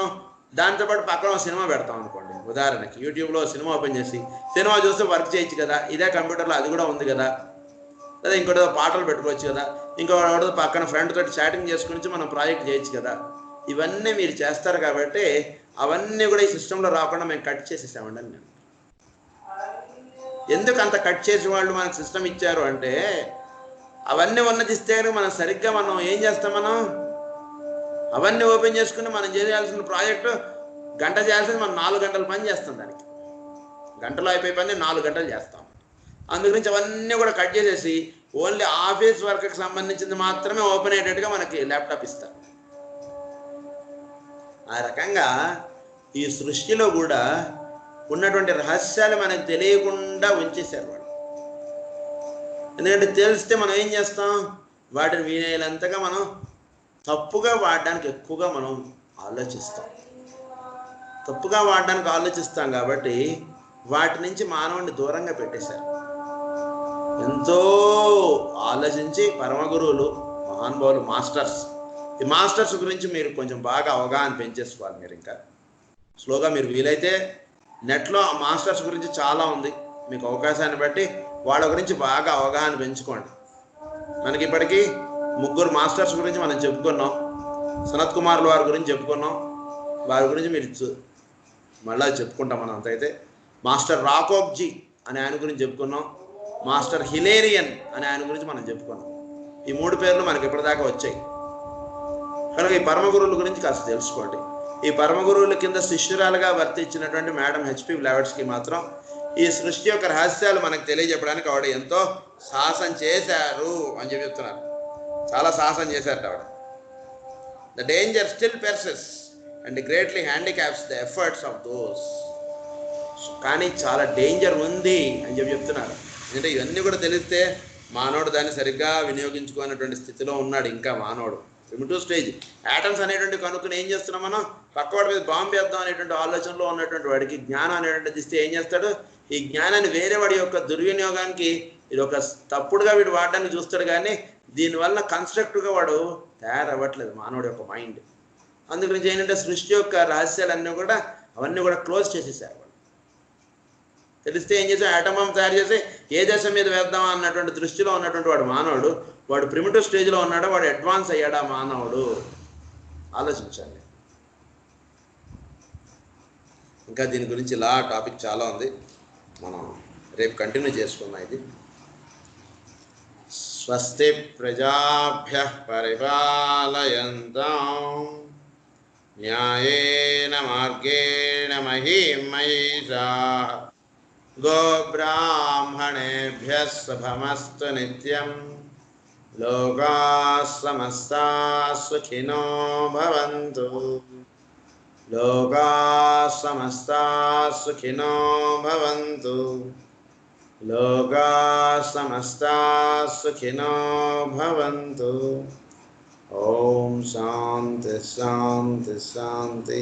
దాంతోపాటు పక్కన సినిమా పెడతాం అనుకోండి. ఉదాహరణకి యూట్యూబ్లో సినిమా ఓపెన్ చేసి సినిమా చూస్తే వర్క్ చేయొచ్చు కదా, ఇదే కంప్యూటర్లో అది కూడా ఉంది కదా, లేదా ఇంకోటి పాటలు పెట్టుకోవచ్చు కదా, ఇంకోటి పక్కన ఫ్రెండ్ తోటి చాటింగ్ చేసుకుని మనం ప్రాజెక్ట్ చేయొచ్చు కదా. ఇవన్నీ మీరు చేస్తారు కాబట్టి అవన్నీ కూడా ఈ సిస్టంలో రాకుండా మేము కట్ చేసేసామండి అని నేను. ఎందుకు అంత కట్ చేసి వాళ్ళు మనకు సిస్టమ్ ఇచ్చారు అంటే అవన్నీ ఉన్నదిస్తే మనం సరిగ్గా మనం ఏం చేస్తాం, మనం అవన్నీ ఓపెన్ చేసుకుని మనం చేయాల్సిన ప్రాజెక్టు గంట చేయాల్సింది మనం 4 గంటలు పని చేస్తాం. దానికి గంటలో అయిపోయి పని 4 గంటలు చేస్తాం. అందుగురించి అవన్నీ కూడా కట్ చేసేసి ఓన్లీ ఆఫీస్ వర్క్కి సంబంధించింది మాత్రమే ఓపెన్ అయ్యేటట్టుగా మనకి ల్యాప్టాప్ ఇస్తారు. ఆ రకంగా ఈ సృష్టిలో కూడా ఉన్నటువంటి రహస్యాలు మనకు తెలియకుండా ఉంచేశారు వాళ్ళు. ఎందుకంటే తెలిస్తే మనం ఏం చేస్తాం, వాటిని వినేలంతగా మనం తప్పుగా వాడడానికి ఎక్కువగా మనం ఆలోచిస్తాం. తప్పుగా వాడడానికి ఆలోచిస్తాం కాబట్టి వాటి నుంచి మానవుడిని దూరంగా పెట్టేశారు. ఎంతో ఆలోచించి పరమ గురువులు మహానుభావులు మాస్టర్స్, ఈ మాస్టర్స్ గురించి మీరు కొంచెం బాగా అవగాహన పెంచేసుకోవాలి. మీరు ఇంకా స్లోగా మీరు వీలైతే నెట్లో ఆ మాస్టర్స్ గురించి చాలా ఉంది, మీకు అవకాశాన్ని బట్టి వాళ్ళ గురించి బాగా అవగాహన పెంచుకోండి. మనకి ఇప్పటికీ 3 మాస్టర్స్ గురించి మనం చెప్పుకున్నాం. సనత్ కుమార్ల వారి గురించి చెప్పుకున్నాం, వారి గురించి మీరు మళ్ళీ చెప్పుకుంటాం మనం అంతైతే. మాస్టర్ రాకోబ్జీ అనే ఆయన గురించి చెప్పుకున్నాం, మాస్టర్ హిలేరియన్ అనే ఆయన గురించి మనం చెప్పుకున్నాం. ఈ 3 పేర్లు మనకి ఇప్పటిదాకా వచ్చాయి. కనుక ఈ పరమ గురువుల గురించి కాస్త తెలుసుకోండి. ఈ పరమ గురువుల కింద శిష్యురాలుగా వర్తించినటువంటి మేడం హెచ్పి బ్లావెట్స్కి మాత్రం ఈ సృష్టి యొక్క రహస్యాలు మనకు తెలియజెప్పడానికి ఆవిడ ఎంతో సాహసం చేశారు అని చెప్తున్నారు. చాలా సాహసం చేశారు ఆవిడ. The danger still persists and greatly handicaps the efforts of those. కానీ చాలా డేంజర్ ఉంది అని చెప్తున్నారు. ఎందుకంటే ఇవన్నీ కూడా తెలిస్తే మానవుడు దాన్ని సరిగ్గా వినియోగించుకున్నటువంటి స్థితిలో ఉన్నాడు. ఇంకా మానవుడు ప్రిమిటివ్ స్టేజ్. యాటమ్స్ అనేటువంటి కనుక్కుని ఏం చేస్తున్నాం మనం, పక్కవాడి మీద బాంబు వేద్దాం అనేటువంటి ఆలోచనలో ఉన్నటువంటి వాడికి జ్ఞానం అనేటువంటిది ఇస్తే ఏం చేస్తాడు, ఈ జ్ఞానాన్ని వేరే వాడి యొక్క దుర్వినియోగానికి ఇది ఒక తప్పుడుగా వీడు వాడడానికి చూస్తాడు. కానీ దీనివల్ల కన్స్ట్రక్టివ్గా వాడు తయారవ్వట్లేదు మానవుడి యొక్క మైండ్. అందుగురించి ఏంటంటే సృష్టి యొక్క రహస్యాలన్నీ కూడా అవన్నీ కూడా క్లోజ్ చేసేసారు వాళ్ళు. తెలిస్తే ఏం చేసాం, ఆటం బాంబ్ తయారు చేసి ఏ దేశం మీద వేద్దామా అన్నటువంటి దృష్టిలో ఉన్నటువంటి వాడు మానవుడు. వాడు ప్రిమిటివ్ స్టేజ్లో ఉన్నాడా, వాడు అడ్వాన్స్ అయ్యాడా మానవుడు, ఆలోచించండి. ఇంకా దీని గురించి ఇలా టాపిక్ చాలా ఉంది, మనం రేపు కంటిన్యూ చేసుకుందాం. ఇది స్వస్తి ప్రజాభ్యః పరిపాలయంతాం న్యాయేన మార్గేణ మహీం మహిషాః గోబ్రాహ్మణేభ్యः శుభమస్తు నిత్యం లోకాः సమస్తాः సుఖినో భవంతు లోకాः సమస్తాः సుఖినో భవంతు లోకాः సమస్తాः సుఖినో భవంతు. ఓం శాంతి శాంతి శాంతి.